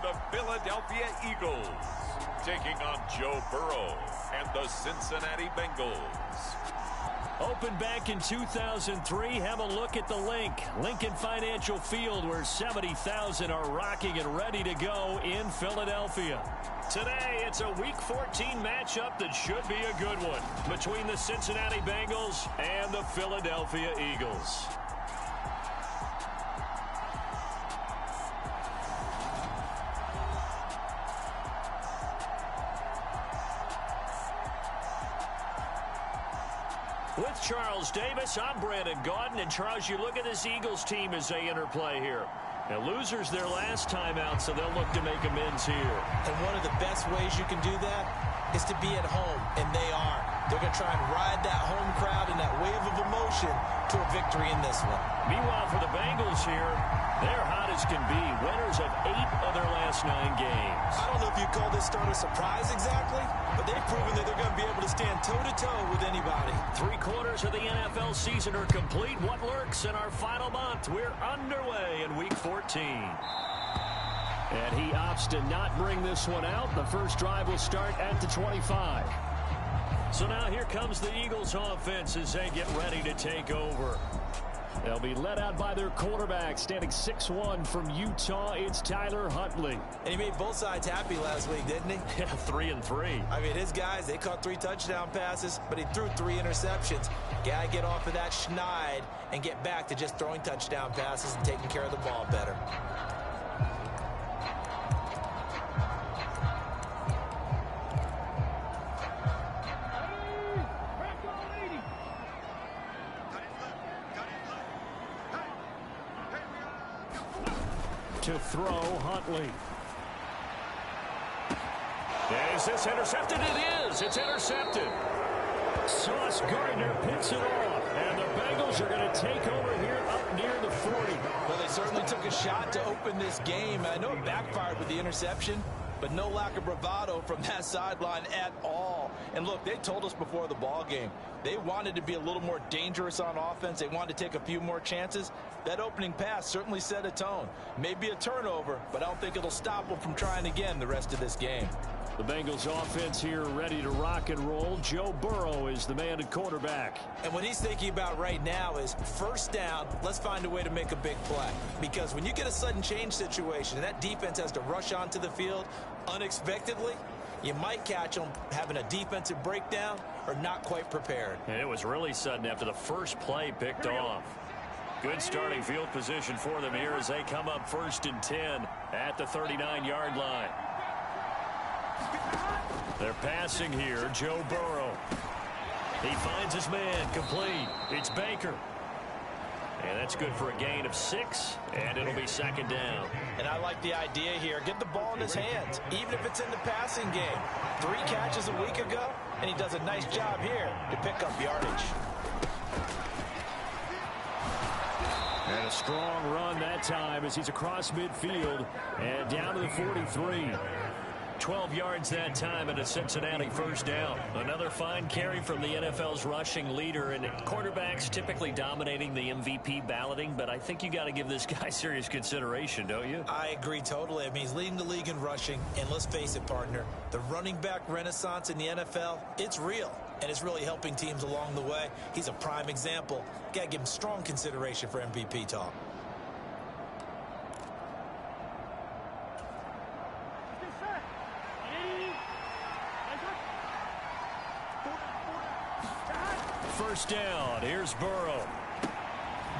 the Philadelphia Eagles, taking on Joe Burrow and the Cincinnati Bengals. Opened back in 2003, have a look at the link. Lincoln Financial Field, where 70,000 are rocking and ready to go in Philadelphia. Today, it's a Week 14 matchup that should be a good one between the Cincinnati Bengals and the Philadelphia Eagles. With Charles Davis, I'm Brandon Gaudin. And Charles, you look at this Eagles team as they interplay here. Now, losers their last time out, so they'll look to make amends here. And one of the best ways you can do that is to be at home, and they are. They're going to try and ride that home crowd and that wave of emotion to a victory in this one. Meanwhile, for the Bengals here, they're hot as can be. Winners of 8 of their last 9 games. I don't know if you call this start a surprise exactly, but they've proven that they're going to be able to stand toe-to-toe with anybody. 3/4 of the NFL season are complete. What lurks in our final month? We're underway in Week 14. And he opts to not bring this one out. The first drive will start at the 25. So now here comes the Eagles offense as they get ready to take over. They'll be led out by their quarterback, standing 6'1" from Utah. It's Tyler Huntley. And he made both sides happy last week, didn't he? Yeah, 3-3. I mean, his guys, they caught 3 touchdown passes, but he threw 3 interceptions. Got to get off of that schneid and get back to just throwing touchdown passes and taking care of the ball better. To throw, Huntley. Is this intercepted? It is. It's intercepted. Sauce Gardner picks it off. And the Bengals are going to take over here up near the 40. Well, they certainly took a shot to open this game. I know it backfired with the interception, but no lack of bravado from that sideline at all. And look, they told us before the ball game, they wanted to be a little more dangerous on offense. They wanted to take a few more chances. That opening pass certainly set a tone. Maybe a turnover, but I don't think it'll stop them from trying again the rest of this game. The Bengals offense here ready to rock and roll. Joe Burrow is the man at quarterback. And what he's thinking about right now is first down, let's find a way to make a big play. Because when you get a sudden change situation and that defense has to rush onto the field unexpectedly, you might catch them having a defensive breakdown or not quite prepared. And it was really sudden after the first play picked off. Good starting field position for them here as they come up 1st and 10 at the 39-yard line. They're passing here, Joe Burrow. He finds his man, complete. It's Baker. And that's good for a gain of 6, and it'll be 2nd down. And I like the idea here. Get the ball in his hands, even if it's in the passing game. 3 catches a week ago, and he does a nice job here to pick up yardage. And a strong run that time as he's across midfield and down to the 43. 12 yards that time and a Cincinnati first down. Another fine carry from the NFL's rushing leader, and quarterbacks typically dominating the MVP balloting, but I think you got to give this guy serious consideration, don't you? I agree totally. I mean, he's leading the league in rushing, and let's face it, partner, the running back renaissance in the NFL, it's real, and it's really helping teams along the way. He's a prime example. Got to give him strong consideration for MVP talk. First down. Here's Burrow.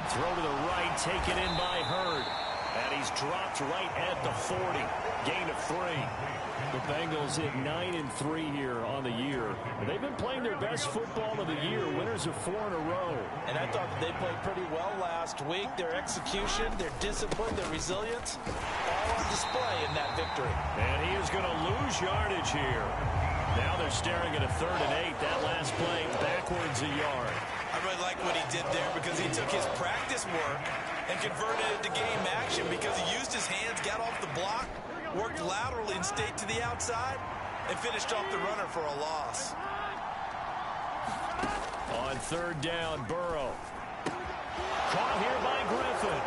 Throw to the right, taken in by Hurd. And he's dropped right at the 40. Gain of 3. The Bengals hit 9-3 here on the year. They've been playing their best football of the year. Winners of 4 in a row. And I thought that they played pretty well last week. Their execution, their discipline, their resilience, all on display in that victory. And he is going to lose yardage here. Now they're staring at a 3rd and 8. That last play backwards a yard. I really like what he did there because he took his practice work and converted it to game action because he used his hands, got off the block, worked laterally and stayed to the outside, and finished off the runner for a loss. On 3rd down, Burrow. Caught here by Griffin.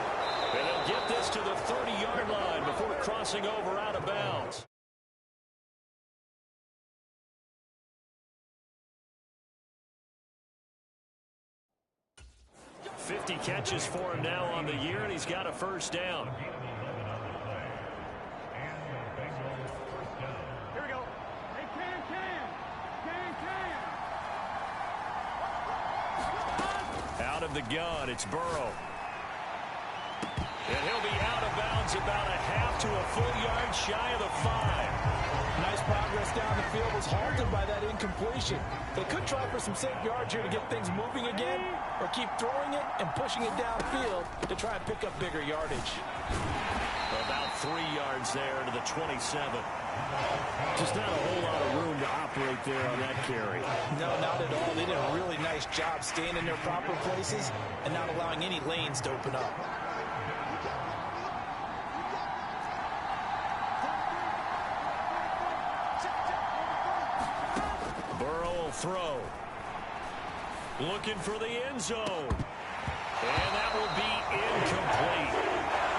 And he'll get this to the 30-yard line before crossing over out of bounds. 50 catches for him now on the year, and he's got a first down. Here we go. Hey, Can. Out of the gun, it's Burrow. And he'll be out of bounds about a half to a full yard shy of the 5. Nice progress down the field, was halted by that incompletion. They could try for some safe yards here to get things moving again, or keep throwing it and pushing it downfield to try and pick up bigger yardage. About 3 yards there to the 27. Just not a whole lot of room to operate there on that carry. No, not at all. They did a really nice job staying in their proper places and not allowing any lanes to open up. Throw. Looking for the end zone. And that will be incomplete.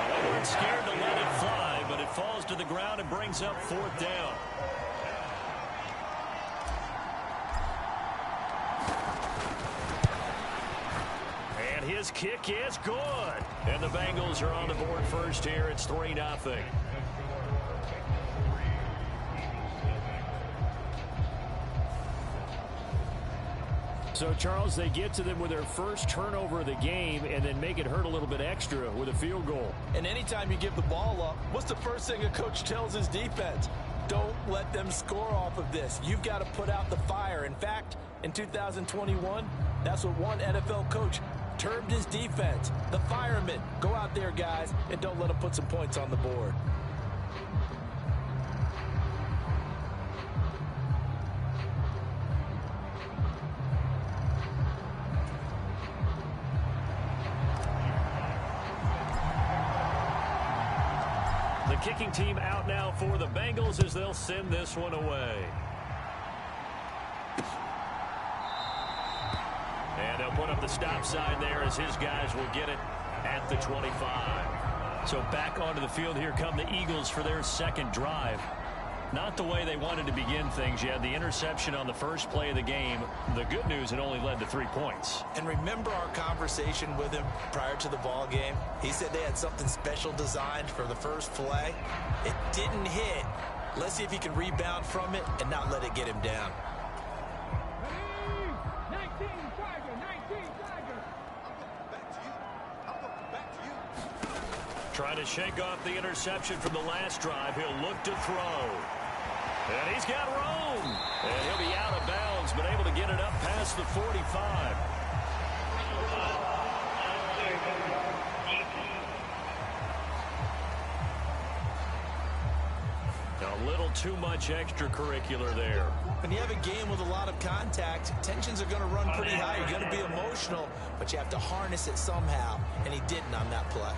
They weren't scared to let it fly, but it falls to the ground and brings up 4th down. And his kick is good. And the Bengals are on the board first here. It's 3-0. So, Charles, they get to them with their first turnover of the game and then make it hurt a little bit extra with a field goal. And anytime you give the ball up, what's the first thing a coach tells his defense? Don't let them score off of this. You've got to put out the fire. In fact, in 2021, that's what one NFL coach termed his defense. The firemen. Go out there, guys, and don't let them put some points on the board. Kicking team out now for the Bengals as they'll send this one away. And they'll put up the stop sign there as his guys will get it at the 25. So back onto the field here come the Eagles for their second drive. Not the way they wanted to begin things. You had the interception on the first play of the game. The good news, it only led to 3 points. And remember our conversation with him prior to the ball game? He said they had something special designed for the first play. It didn't hit. Let's see if he can rebound from it and not let it get him down. 19 Tiger. Trying to shake off the interception from the last drive. He'll look to throw. And he's got room. And he'll be out of bounds, but able to get it up past the 45. A little too much extracurricular there. When you have a game with a lot of contact, tensions are going to run pretty high. You're going to be emotional, but you have to harness it somehow, and he didn't on that play.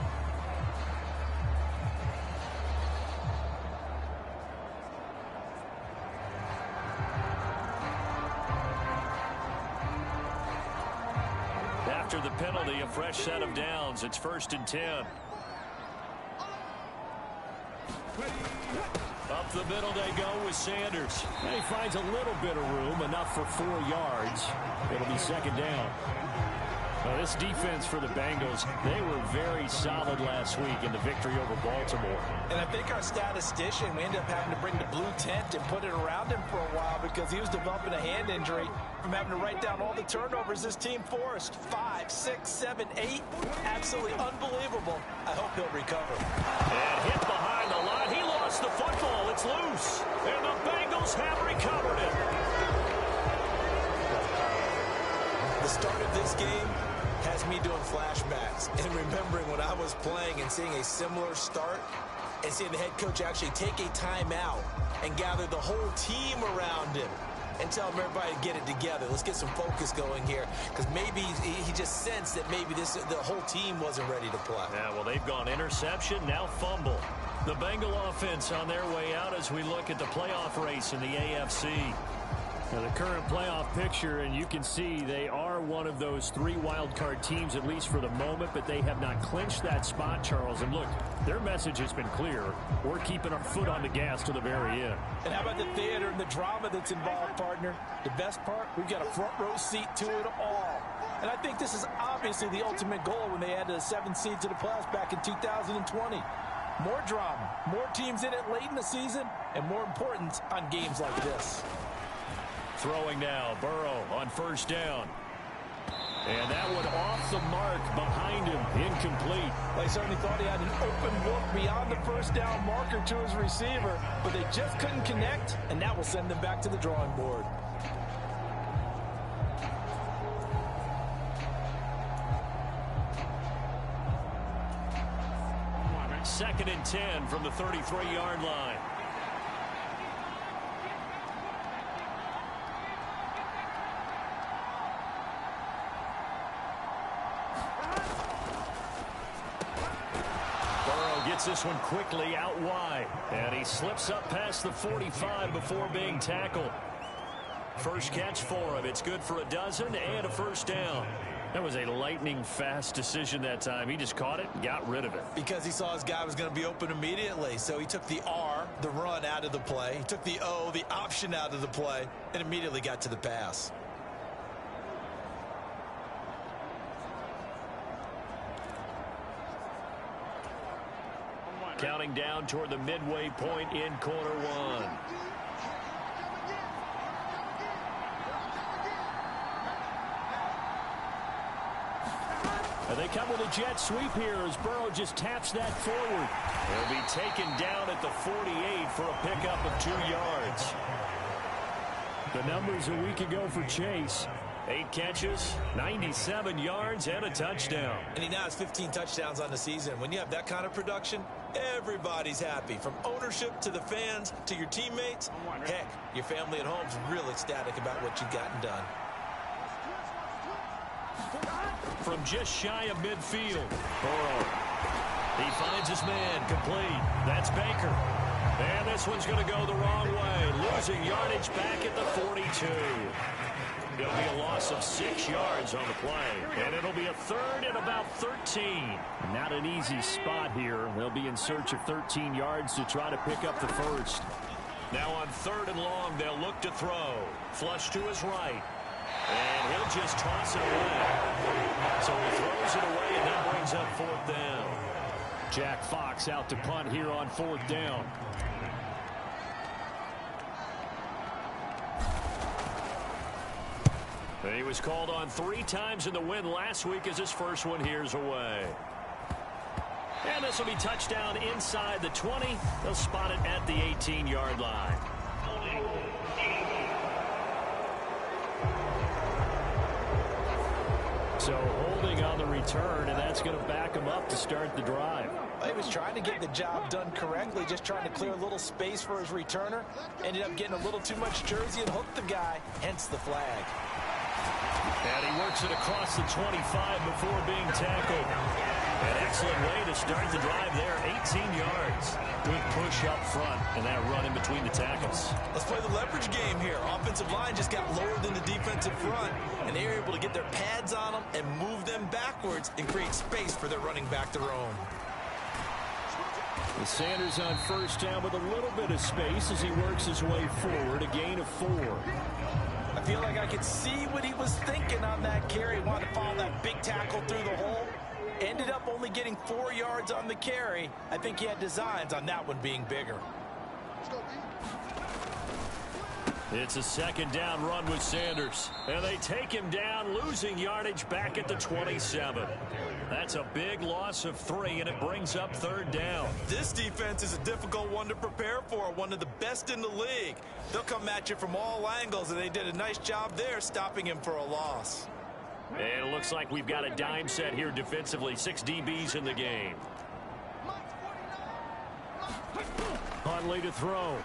After the penalty, a fresh set of downs. It's 1st and 10. Up the middle they go with Sanders. And he finds a little bit of room, enough for 4 yards. It'll be 2nd down. Now, this defense for the Bengals, they were very solid last week in the victory over Baltimore. And I think our statistician, we ended up having to bring the blue tent and put it around him for a while because he was developing a hand injury from having to write down all the turnovers this team forced. 5, 6, 7, 8. Absolutely unbelievable. I hope he'll recover. And hit behind the line. He lost the football. It's loose. And the Bengals have recovered it. The start of this game has me doing flashbacks and remembering when I was playing and seeing a similar start and seeing the head coach actually take a timeout and gather the whole team around him and tell him everybody to get it together. Let's get some focus going here because maybe he just sensed that maybe the whole team wasn't ready to play. Yeah, well, they've gone interception, now fumble. The Bengal offense on their way out as we look at the playoff race in the AFC. Now, the current playoff picture, and you can see they are one of those 3 wild card teams, at least for the moment, but they have not clinched that spot, Charles. And look, their message has been clear. We're keeping our foot on the gas to the very end. And how about the theater and the drama that's involved, partner? The best part, we've got a front row seat to it all. And I think this is obviously the ultimate goal when they added a 7th seed to the playoffs back in 2020. More drama, more teams in it late in the season, and more importance on games like this. Throwing now, Burrow on first down. And that one off the mark behind him, incomplete. They certainly thought he had an open look beyond the first down marker to his receiver, but they just couldn't connect, and that will send them back to the drawing board. Second and 10 from the 33-yard line. Gets this one quickly out wide, and he slips up past the 45 before being tackled. First catch for him. It's good for a dozen and a first down. That was a lightning-fast decision that time. He just caught it and got rid of it. Because he saw his guy was going to be open immediately, so he took the R, the run, out of the play. He took the O, the option, out of the play, and immediately got to the pass. Counting down toward the midway point in quarter one. And they come with a jet sweep here as Burrow just taps that forward. He'll be taken down at the 48 for a pickup of 2 yards. The numbers a week ago for Chase. 8 catches, 97 yards, and a touchdown. And he now has 15 touchdowns on the season. When you have that kind of production, everybody's happy. From ownership to the fans to your teammates. Heck, your family at home's real ecstatic about what you've gotten done. From just shy of midfield, Burrow. He finds his man, complete. That's Baker. And this one's going to go the wrong way. Losing yardage back at the 42. It'll be a loss of 6 yards on the play. And it'll be a third and about 13. Not an easy spot here. They'll be in search of 13 yards to try to pick up the first. Now on 3rd and long, they'll look to throw. Flush to his right. And he'll just toss it away. So he throws it away, and that brings up 4th down. Jack Fox out to punt here on 4th down. He was called on 3 times in the win last week as his first one here's away. And this will be touchdown inside the 20. They'll spot it at the 18-yard line. So holding on the return, and that's going to back him up to start the drive. He was trying to get the job done correctly, just trying to clear a little space for his returner. Ended up getting a little too much jersey and hooked the guy, hence the flag. And he works it across the 25 before being tackled. An excellent way to start the drive there, 18 yards. Good push up front, and that run in between the tackles. Let's play the leverage game here. Offensive line just got lower than the defensive front, and they were able to get their pads on them and move them backwards and create space for their running back to roam. With Sanders on first down with a little bit of space as he works his way forward, a gain of 4. I feel like I could see what he was thinking on that carry. Wanted to follow that big tackle through the hole. Ended up only getting 4 yards on the carry. I think he had designs on that one being bigger. It's a 2nd down run with Sanders. And they take him down, losing yardage back at the 27. That's a big loss of 3, and it brings up 3rd down. This defense is a difficult one to prepare for, one of the best in the league. They'll come at you from all angles, and they did a nice job there stopping him for a loss. And it looks like we've got a dime set here defensively. 6 DBs in the game. Huntley to throw.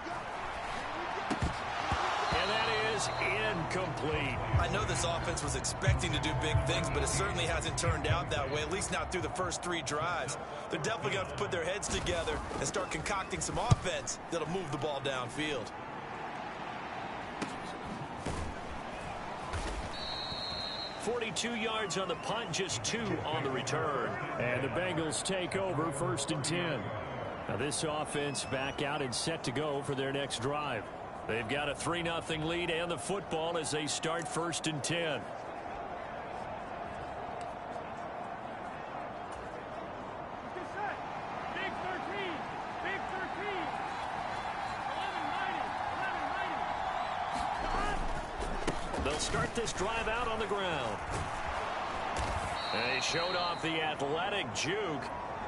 And that is incomplete. I know this offense was expecting to do big things, but it certainly hasn't turned out that way, at least not through the first 3 drives. They're definitely going to have to put their heads together and start concocting some offense that'll move the ball downfield. 42 yards on the punt, just 2 on the return. And the Bengals take over 1st and 10. Now this offense back out and set to go for their next drive. They've got a 3-0 lead and the football as they start 1st and 10. Big 13. Big 13. 11-90. They'll start this drive out on the ground. And he showed off the athletic juke.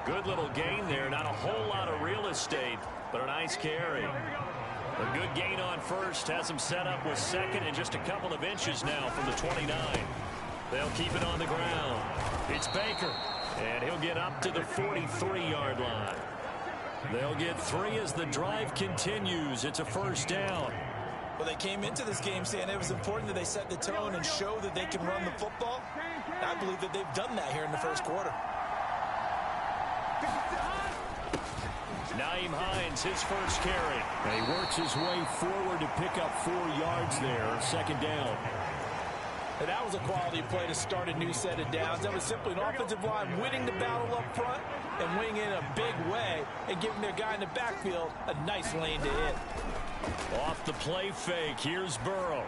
Good little gain there. Not a whole lot of real estate, but a nice carry. A good gain on first. Has him set up with second and just a couple of inches now from the 29. They'll keep it on the ground. It's Baker. And he'll get up to the 43-yard line. They'll get 3 as the drive continues. It's a 1st down. Well, they came into this game saying it was important that they set the tone and show that they can run the football. And I believe that they've done that here in the 1st quarter. Nyheim Hines, his first carry. And he works his way forward to pick up 4 yards there. 2nd down. And that was a quality play to start a new set of downs. That was simply an offensive line winning the battle up front and winning in a big way and giving their guy in the backfield a nice lane to hit. Off the play fake, here's Burrow.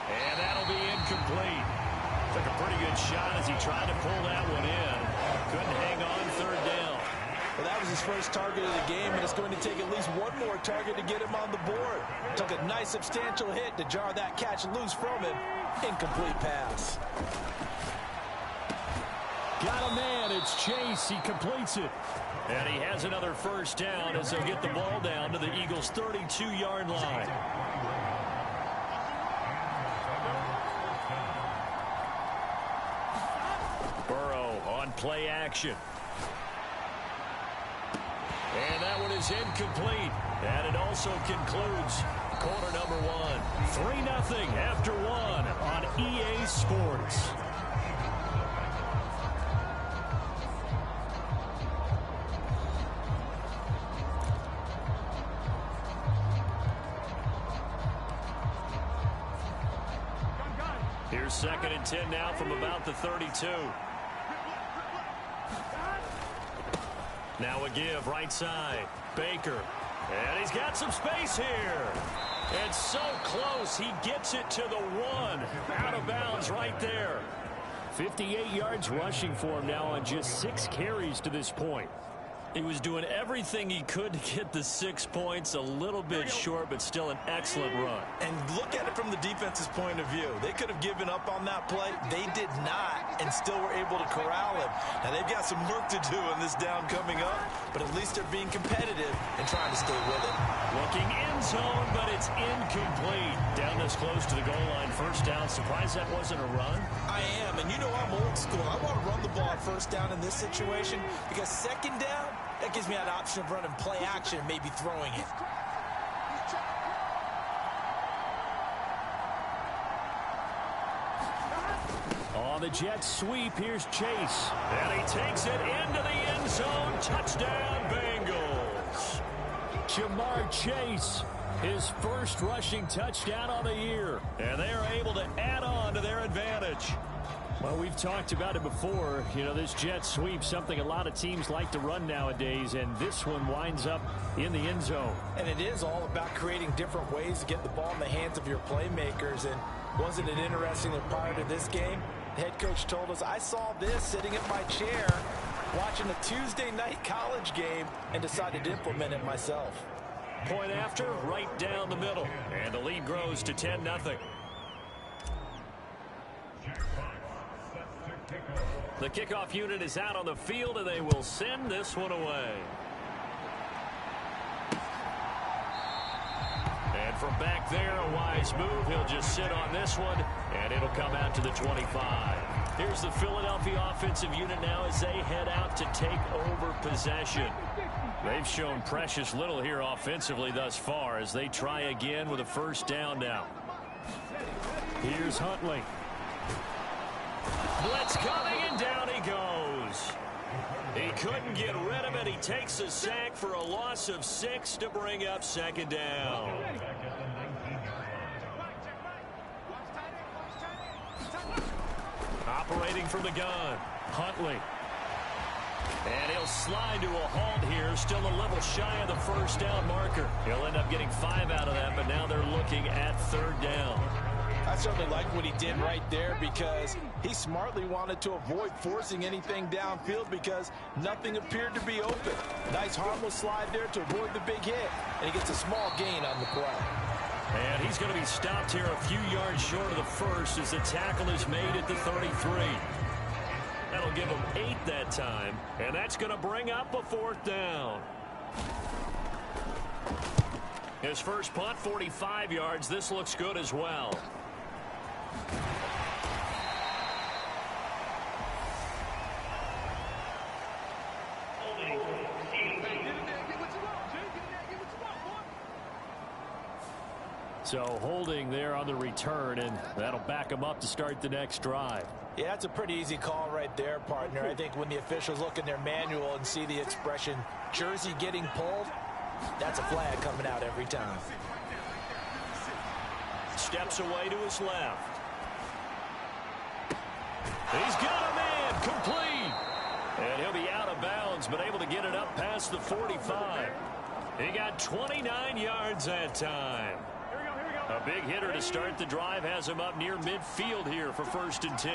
And that'll be incomplete. Took a pretty good shot as he tried to pull that one in. Couldn't hang on 3rd down. Well, that was his first target of the game, and it's going to take at least one more target to get him on the board. Took a nice substantial hit to jar that catch loose from him. Incomplete pass. Got a man. It's Chase. He completes it. And he has another 1st down as they'll get the ball down to the Eagles' 32-yard line. Burrow on play action. And that one is incomplete. And it also concludes quarter number 1. 3-0 after 1 on EA Sports. Here's 2nd and 10 now from about the 32. Now a give right side. Baker. And he's got some space here. And so close. He gets it to the 1. Out of bounds right there. 58 yards rushing for him now on just 6 carries to this point. He was doing everything he could to get the 6 points. A little bit short, but still an excellent run. And look at it from the defense's point of view. They could have given up on that play. They did not, and still were able to corral him. Now, they've got some work to do in this down coming up, but at least they're being competitive and trying to stay with it. Looking end zone, but it's incomplete. Down this close to the goal line. 1st down. Surprised that wasn't a run? I am, and you know I'm old school. I want to run the ball on 1st down in this situation because 2nd down, that gives me that option of running play action and maybe throwing it. On the jet sweep, here's Chase. And he takes it into the end zone. Touchdown, Bengals. Jamar Chase, his first rushing touchdown on the year. And they are able to add on to their advantage. Well, we've talked about it before. You know, this jet sweep, something a lot of teams like to run nowadays, and this one winds up in the end zone. And it is all about creating different ways to get the ball in the hands of your playmakers. And wasn't it interesting that prior to this game, the head coach told us, I saw this sitting in my chair watching a Tuesday night college game and decided to implement it myself. Point after, right down the middle. And the lead grows to 10-0. The kickoff unit is out on the field, and they will send this one away. And from back there, a wise move. He'll just sit on this one, and it'll come out to the 25. Here's the Philadelphia offensive unit now as they head out to take over possession. They've shown precious little here offensively thus far as they try again with a 1st down now. Here's Huntley. Blitz coming, and down he goes. He couldn't get rid of it. He takes a sack for a loss of 6 to bring up 2nd down. Separating from the gun, Huntley. And he'll slide to a halt here. Still a little shy of the first down marker. He'll end up getting 5 out of that, but now they're looking at 3rd down. I certainly like what he did right there because he smartly wanted to avoid forcing anything downfield because nothing appeared to be open. Nice harmless slide there to avoid the big hit, and he gets a small gain on the play. And he's going to be stopped here a few yards short of the first as the tackle is made at the 33. That'll give him 8 that time, and that's going to bring up a 4th down. His first punt, 45 yards. This looks good as well. So holding there on the return, and that'll back him up to start the next drive. Yeah, that's a pretty easy call right there, partner. I think when the officials look in their manual and see the expression jersey getting pulled, that's a flag coming out every time. Steps away to his left. He's got a man complete. And he'll be out of bounds, but able to get it up past the 45. He got 29 yards that time. A big hitter to start the drive has him up near midfield here for 1st and 10.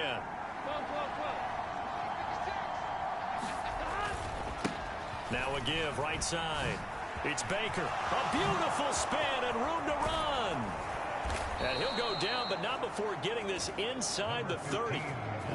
Now a give right side. It's Baker. A beautiful spin and room to run. And he'll go down, but not before getting this inside the 30.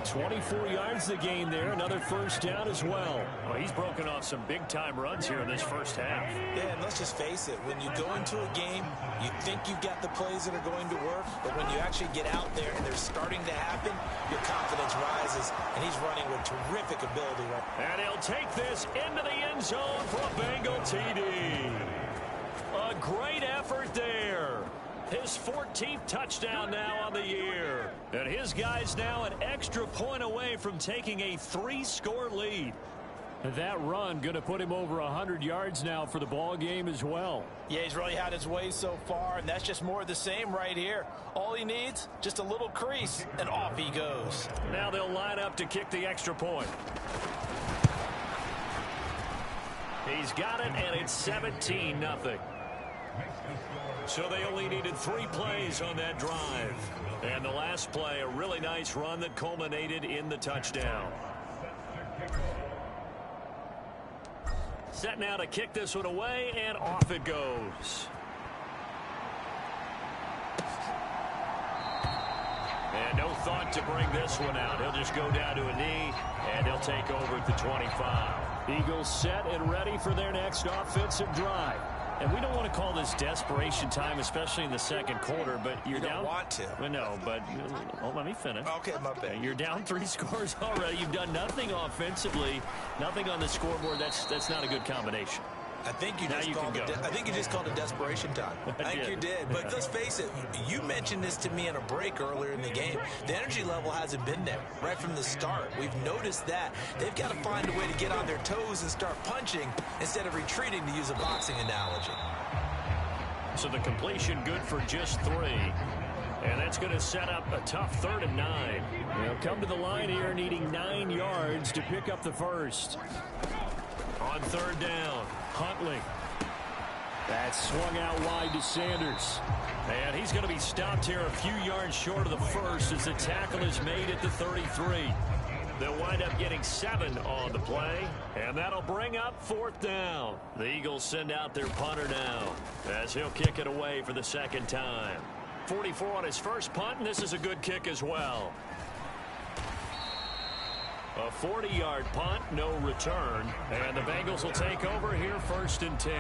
24 yards the gain there. Another 1st down as well. Well, he's broken off some big-time runs here in this first half. Yeah, and let's just face it. When you go into a game, you think you've got the plays that are going to work, but when you actually get out there and they're starting to happen, your confidence rises, and he's running with terrific ability. And he'll take this into the end zone for a Bengal TD. A great effort there. His 14th touchdown now on the year. And his guys now an extra point away from taking a 3-score lead. And that run going to put him over 100 yards now for the ball game as well. Yeah, he's really had his way so far, and that's just more of the same right here. All he needs, just a little crease, and off he goes. Now they'll line up to kick the extra point. He's got it, and it's 17-0. So they only needed 3 plays on that drive. And the last play, a really nice run that culminated in the touchdown. Set now to kick this one away, and off it goes. And no thought to bring this one out. He'll just go down to a knee, and he'll take over at the 25. Eagles set and ready for their next offensive drive. And we don't want to call this desperation time, especially in the second quarter, but you're down. You don't want to. Well, no, but let me finish. Okay, my bad. You're down 3 scores already. You've done nothing offensively, nothing on the scoreboard. That's not a good combination. I think you just called it desperation time. I think you did. But let's face it, you mentioned this to me in a break earlier in the game. The energy level hasn't been there right from the start. We've noticed that. They've got to find a way to get on their toes and start punching instead of retreating, to use a boxing analogy. So the completion good for just 3. And that's going to set up a tough 3rd and 9. They'll come to the line here needing 9 yards to pick up the first. On 3rd down, Huntley. That's swung out wide to Sanders. And he's going to be stopped here a few yards short of the first as the tackle is made at the 33. They'll wind up getting 7 on the play, and that'll bring up 4th down. The Eagles send out their punter now as he'll kick it away for the 2nd time. 44 on his first punt, and this is a good kick as well. A 40-yard punt, no return, and the Bengals will take over here 1st and 10.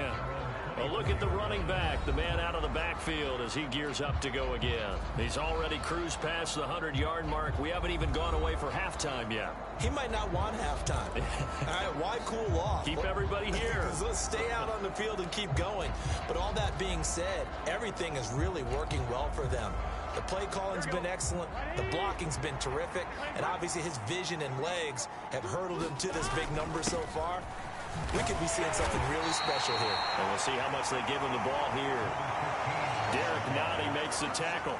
A look at the running back, the man out of the backfield as he gears up to go again. He's already cruised past the 100-yard mark. We haven't even gone away for halftime yet. He might not want halftime. All right, why cool off? Keep everybody here. Let's stay out on the field and keep going. But all that being said, everything is really working well for them. The play calling's been excellent, the blocking's been terrific, and obviously his vision and legs have hurdled him to this big number so far. We could be seeing something really special here. And we'll see how much they give him the ball here. Derek Nottie makes the tackle.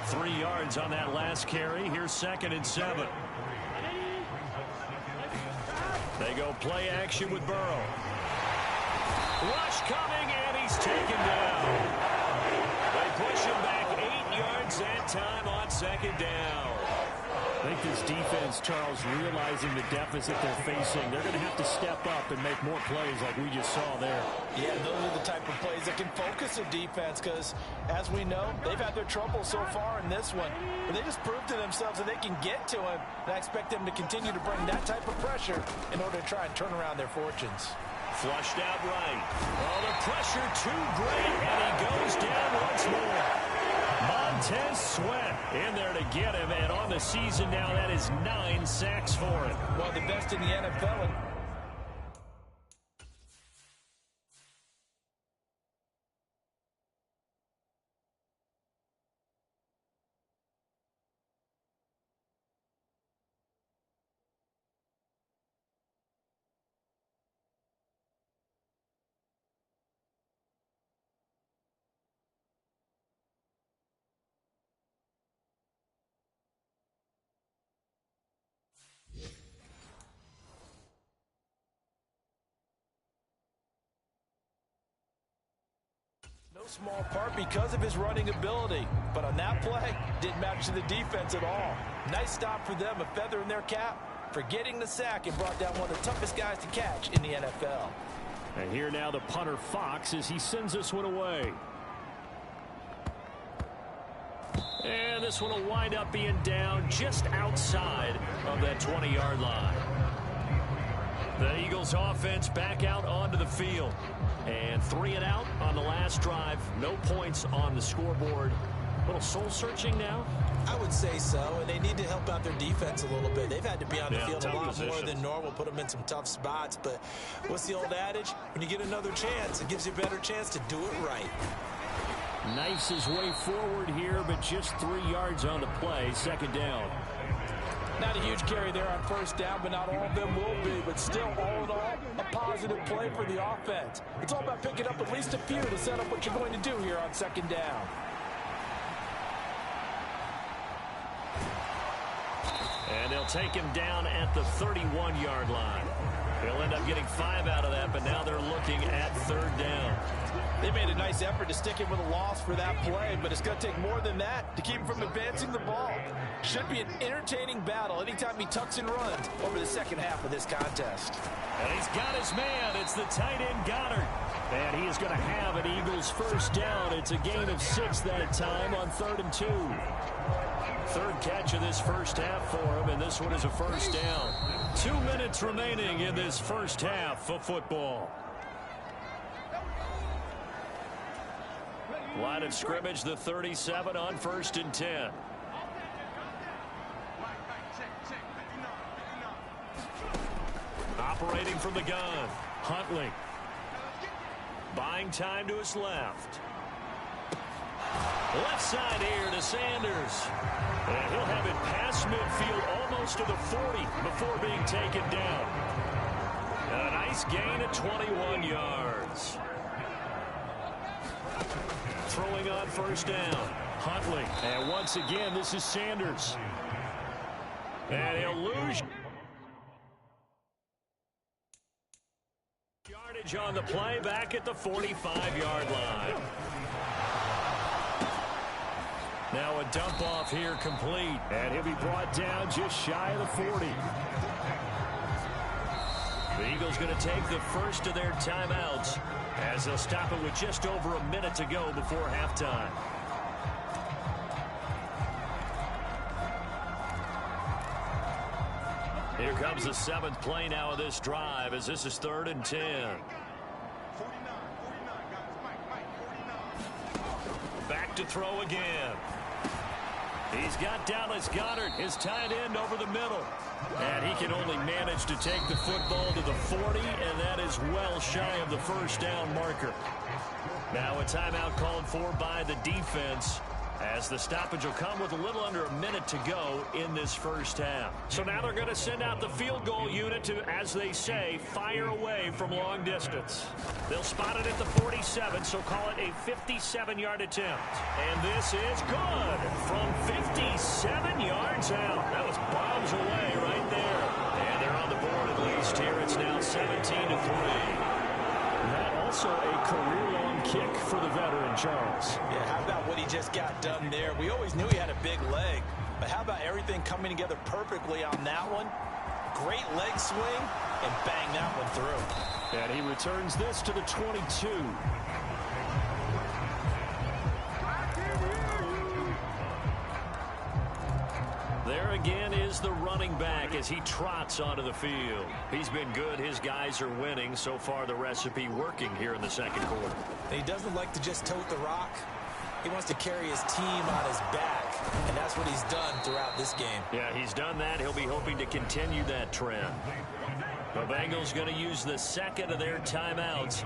3 yards on that last carry. Here's 2nd and 7. They go play action with Burrow. Rush coming, and he's taken down. They push him back 8 yards that time on 2nd down. I think this defense, Charles, realizing the deficit they're facing, they're going to have to step up and make more plays like we just saw there. Yeah, those are the type of plays that can focus a defense because, as we know, they've had their trouble so far in this one. But they just proved to themselves that they can get to him, and I expect them to continue to bring that type of pressure in order to try and turn around their fortunes. Flushed out right. Oh, the pressure too great, and he goes down once more. Montez Sweat in there to get him, and on the season now, that is 9 sacks for him. One of the best in the NFL. No small part because of his running ability. But on that play, didn't match to the defense at all. Nice stop for them, a feather in their cap for getting the sack and brought down one of the toughest guys to catch in the NFL. And here now the punter Fox as he sends this one away. And this one will wind up being down just outside of that 20-yard line. The Eagles offense back out onto the field. And 3 and out on the last drive. No points on the scoreboard. A little soul-searching now? I would say so, and they need to help out their defense a little bit. They've had to be on the field a lot more than normal, put them in some tough spots. But what's the old adage? When you get another chance, it gives you a better chance to do it right. Knifes his way forward here, but just 3 yards on the play. 2nd down. Not a huge carry there on 1st down, but not all of them will be. But still, all in all, a positive play for the offense. It's all about picking up at least a few to set up what you're going to do here on 2nd down. And they'll take him down at the 31-yard line. They'll end up getting 5 out of that, but now they're looking at 3rd down. They made a nice effort to stick him with a loss for that play, but it's going to take more than that to keep him from advancing the ball. Should be an entertaining battle anytime he tucks and runs over the second half of this contest. And he's got his man. It's the tight end Goddard. And he is going to have an Eagles 1st down. It's a gain of 6 that time on 3rd and 2. 3rd catch of this first half for him, and this one is a 1st down. 2 minutes remaining in this first half of football. Line of scrimmage, the 37 on 1st and 10. Operating from the gun, Huntley. Buying time to his left. Left side here to Sanders. And he'll have it past midfield almost to the 40 before being taken down. A nice gain of 21 yards. Throwing on 1st down. Huntley. And once again, this is Sanders. And he'll lose yardage on the play back at the 45-yard line. Now a dump off here complete. And he'll be brought down just shy of the 40. The Eagles going to take the first of their timeouts as they'll stop it with just over a minute to go before halftime. Here comes the 7th play now of this drive as this is 3rd and 10. Back to throw again. He's got Dallas Goedert, his tight end, over the middle. And he can only manage to take the football to the 40, and that is well shy of the 1st down marker. Now a timeout called for by the defense. as the stoppage will come with a little under a minute to go in this first half. So now they're going to send out the field goal unit to, as they say, fire away from long distance. They'll spot it at the 47, so call it a 57-yard attempt. And this is good from 57 yards out. That was bombs away right there. And they're on the board at least here. It's now 17-3. That also a career-long kick for the veteran, Charles. Yeah, how about what he just got done there? We always knew he had a big leg, but how about everything coming together perfectly on that one? Great leg swing, and bang that one through. And he returns this to the 22. There again is the running back as he trots onto the field. He's been good. His guys are winning. So far, the recipe working here in the second quarter. He doesn't like to just tote the rock. He wants to carry his team on his back, and that's what he's done throughout this game. Yeah, he's done that. He'll be hoping to continue that trend. The Bengals going to use the second of their timeouts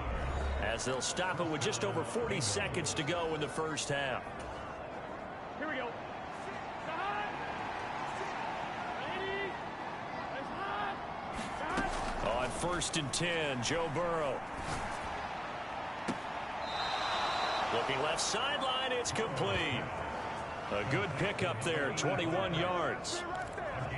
as they'll stop it with just over 40 seconds to go in the first half. Here we go. On 1st and 10, Joe Burrow. Looking left sideline, it's complete. A good pickup there, 21 yards.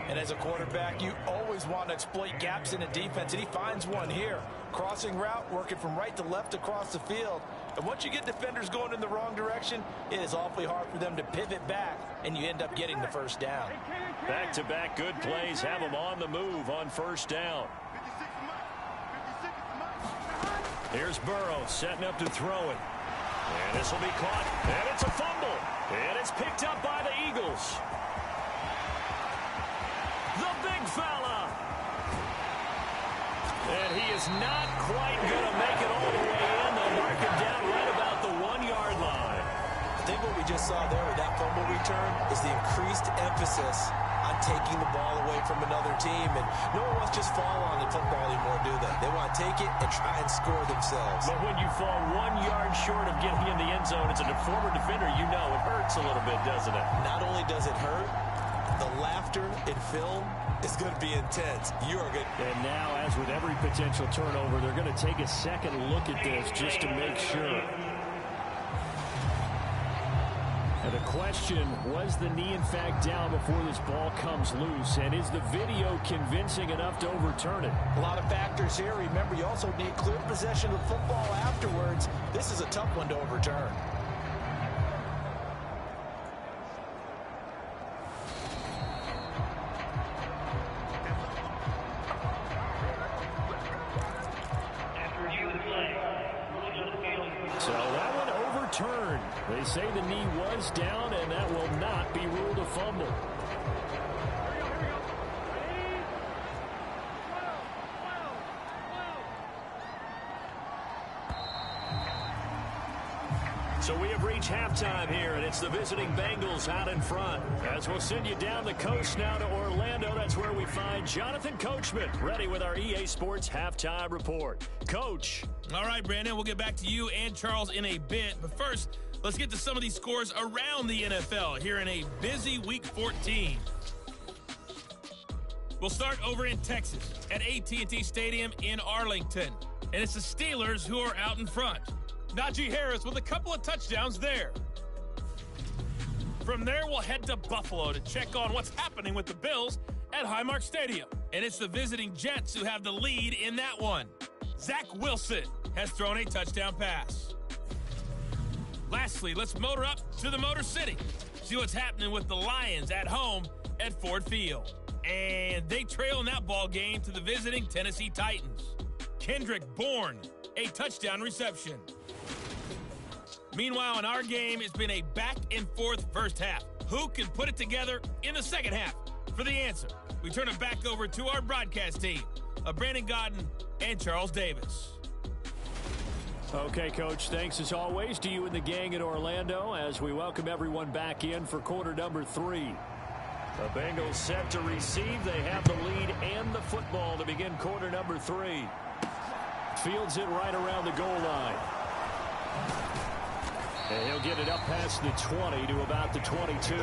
And as a quarterback, you always want to exploit gaps in a defense, and he finds one here. Crossing route, working from right to left across the field. And once you get defenders going in the wrong direction, it is awfully hard for them to pivot back, and you end up getting the first down. Back-to-back good plays have them on the move on first down. Here's Burrow setting up to throw it. And this will be caught. And it's a fumble. And it's picked up by the Eagles. The big fella. And he is not quite going to make it all the way in. They'll mark him down right about the 1-yard line. I think what we just saw there with that fumble return is the increased emphasis on taking the ball away from another team. And no one wants to just fall on the football anymore, do they? They want to take it and try and score themselves. But when you fall 1 yard short of getting in the end zone as a former defender, you know it hurts a little bit, doesn't it? Not only does it hurt, the laughter in film is going to be intense. You are good. And now, as with every potential turnover, they're going to take a second look at this just to make sure. And the question, was the knee in fact down before this ball comes loose? And is the video convincing enough to overturn it? A lot of factors here. Remember, you also need clear possession of the football afterwards. This is a tough one to overturn. So that one overturned. They say the knee was down, and that will not be ruled a fumble. So we have reached halftime here, and it's the visiting Bengals out in front. As we'll send you down the coast now to Orlando, that's where we find Jonathan Coachman, ready with our EA Sports Halftime Report. Coach. All right, Brandon, we'll get back to you and Charles in a bit. But first, let's get to some of these scores around the NFL here in a busy Week 14. We'll start over in Texas at AT&T Stadium in Arlington. And it's the Steelers who are out in front. Najee Harris with a couple of touchdowns there. From there, we'll head to Buffalo to check on what's happening with the Bills at Highmark Stadium. And it's the visiting Jets who have the lead in that one. Zach Wilson has thrown a touchdown pass. Lastly, let's motor up to the Motor City. See what's happening with the Lions at home at Ford Field. And they trail in that ball game to the visiting Tennessee Titans. Kendrick Bourne, a touchdown reception. Meanwhile, in our game, it's been a back-and-forth first half. Who can put it together in the second half? For the answer, we turn it back over to our broadcast team of Brandon Godden and Charles Davis. Okay, Coach, thanks as always to you and the gang in Orlando as we welcome everyone back in for quarter number 3. The Bengals set to receive. They have the lead and the football to begin quarter number 3. Fields it right around the goal line. And he'll get it up past the 20 to about the 22.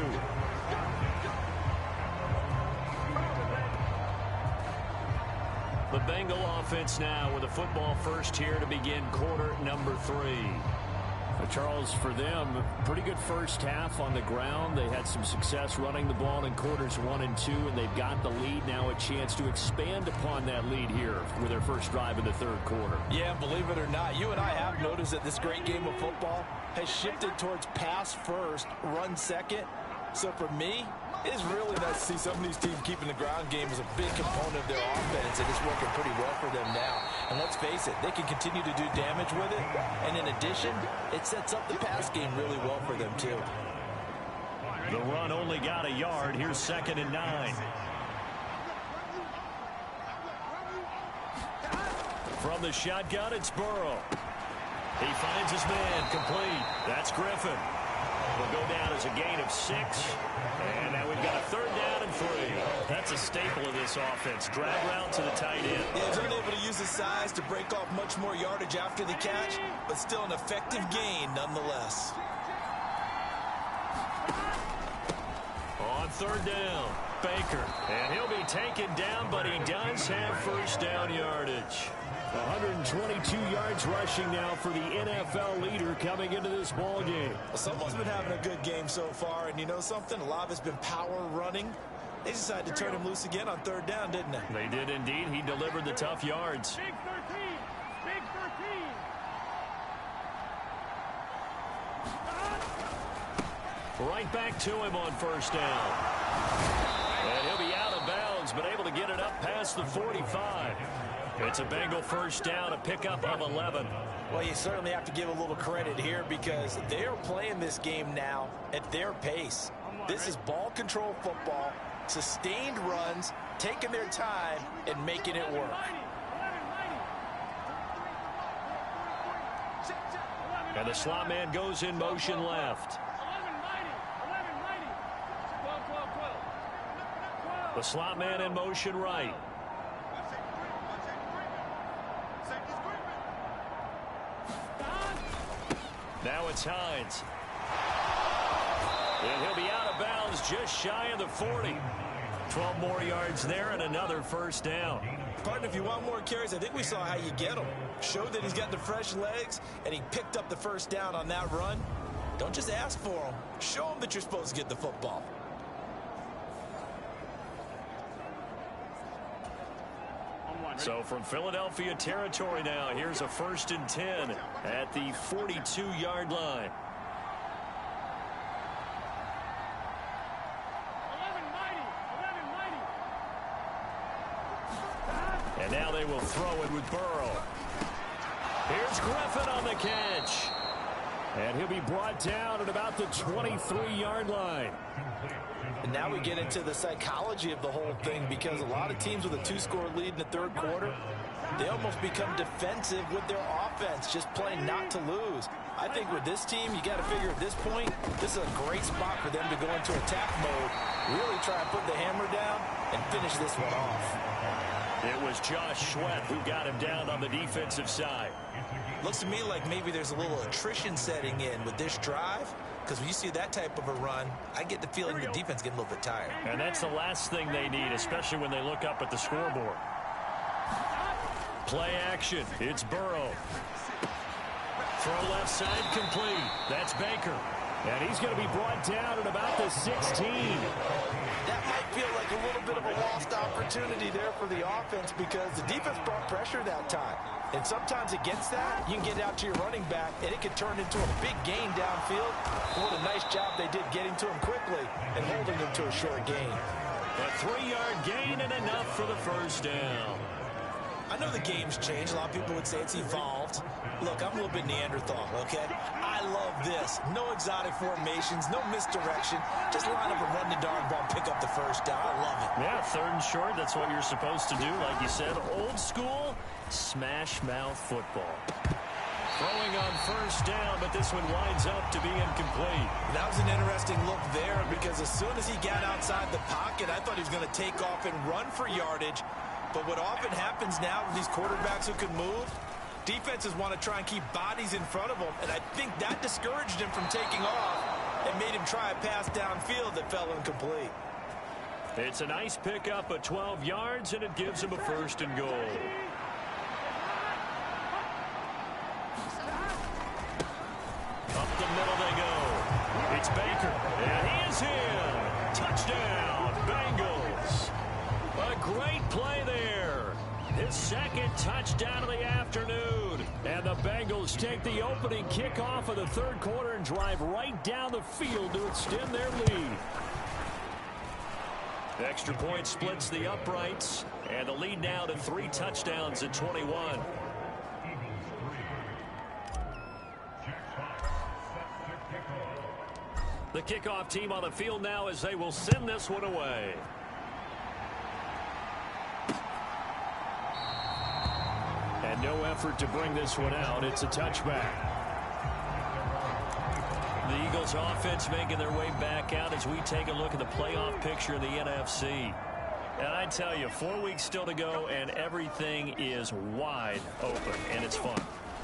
The Bengal offense now with a football first here to begin quarter number 3. Charles, for them, pretty good first half on the ground. They had some success running the ball in quarters 1 and 2, and they've got the lead. Now a chance to expand upon that lead here with their first drive in the third quarter. Yeah, believe it or not, you and I have noticed that this great game of football has shifted towards pass first, run second. So for me, it's really nice to see some of these teams keeping the ground game as a big component of their offense, and it's working pretty well for them now. And let's face it, they can continue to do damage with it. And in addition, it sets up the pass game really well for them, too. The run only got a yard. Here's 2nd and 9. From the shotgun, it's Burrow. He finds his man, complete. That's Griffin. Will go down as a gain of 6. And now we've got a 3rd down and 3. That's a staple of this offense. Drag route to the tight end. Yeah, he's unable to use his size to break off much more yardage after the catch, but still an effective gain nonetheless. On 3rd down, Baker. And he'll be taken down, but he does have first down yardage. 122 yards rushing now for the NFL leader coming into this ball game. Well, someone's been having a good game so far, and you know something? A lot of it's been power running. They decided to turn him loose again on 3rd down, didn't they? They did indeed. He delivered the tough yards. Big 13. Big 13. Right back to him on 1st down. And he'll be out of bounds, but able to get it up past the 45. It's a Bengal first down, a pickup of 11. Well, you certainly have to give a little credit here because they are playing this game now at their pace. This is ball control football, sustained runs, taking their time, and making it work. And the slot man goes in motion left. The slot man in motion right. Now it's Hines. And he'll be out of bounds just shy of the 40. 12 more yards there and another first down. Partner, if you want more carries, I think we saw how you get them. Showed that he's got the fresh legs, and he picked up the first down on that run. Don't just ask for them. Show them that you're supposed to get the football. So from Philadelphia territory now, here's a 1st and 10 at the 42-yard line. And now they will throw it with Burrow. Here's Griffin on the catch. And he'll be brought down at about the 23-yard line. And now we get into the psychology of the whole thing because a lot of teams with a 2-score lead in the 3rd quarter, they almost become defensive with their offense, just playing not to lose. I think with this team, you got to figure at this point, this is a great spot for them to go into attack mode, really try and put the hammer down and finish this one off. It was Josh Sweat who got him down on the defensive side. Looks to me like maybe there's a little attrition setting in with this drive. Because when you see that type of a run, I get the feeling the defense getting a little bit tired. And that's the last thing they need, especially when they look up at the scoreboard. Play action. It's Burrow. Throw left side complete. That's Baker. And he's going to be brought down at about the 16. That might feel like a little bit of a lost opportunity there for the offense because the defense brought pressure that time. And sometimes against that, you can get out to your running back, and it could turn into a big gain downfield. What a nice job they did getting to him quickly and holding him to a short gain. A 3-yard gain and enough for the first down. I know the game's changed. A lot of people would say it's evolved. Look, I'm a little bit Neanderthal, okay? I love this. No exotic formations, no misdirection. Just line up and run the darn ball, pick up the first down. I love it. Yeah, 3rd and short, that's what you're supposed to do. Like you said, old school, smash mouth football. Throwing on first down, but this one winds up to be incomplete. That was an interesting look there because as soon as he got outside the pocket, I thought he was going to take off and run for yardage. But what often happens now with these quarterbacks who can move, Defenses want to try and keep bodies in front of them, and I think that discouraged him from taking off and made him try a pass downfield that fell incomplete. It's a nice pickup of 12 yards, and it gives him a 1st and goal. Up the middle they go. It's Baker, and he is in. Touchdown, Bengals. A great play there. His 2nd touchdown of the afternoon. And the Bengals take the opening kickoff of the 3rd quarter and drive right down the field to extend their lead. Extra point splits the uprights, and the lead now to 3 touchdowns at 21. The kickoff team on the field now as they will send this one away. And no effort to bring this one out. It's a touchback. The Eagles offense making their way back out as we take a look at the playoff picture in the NFC. And I tell you, 4 weeks still to go, and everything is wide open, and it's fun.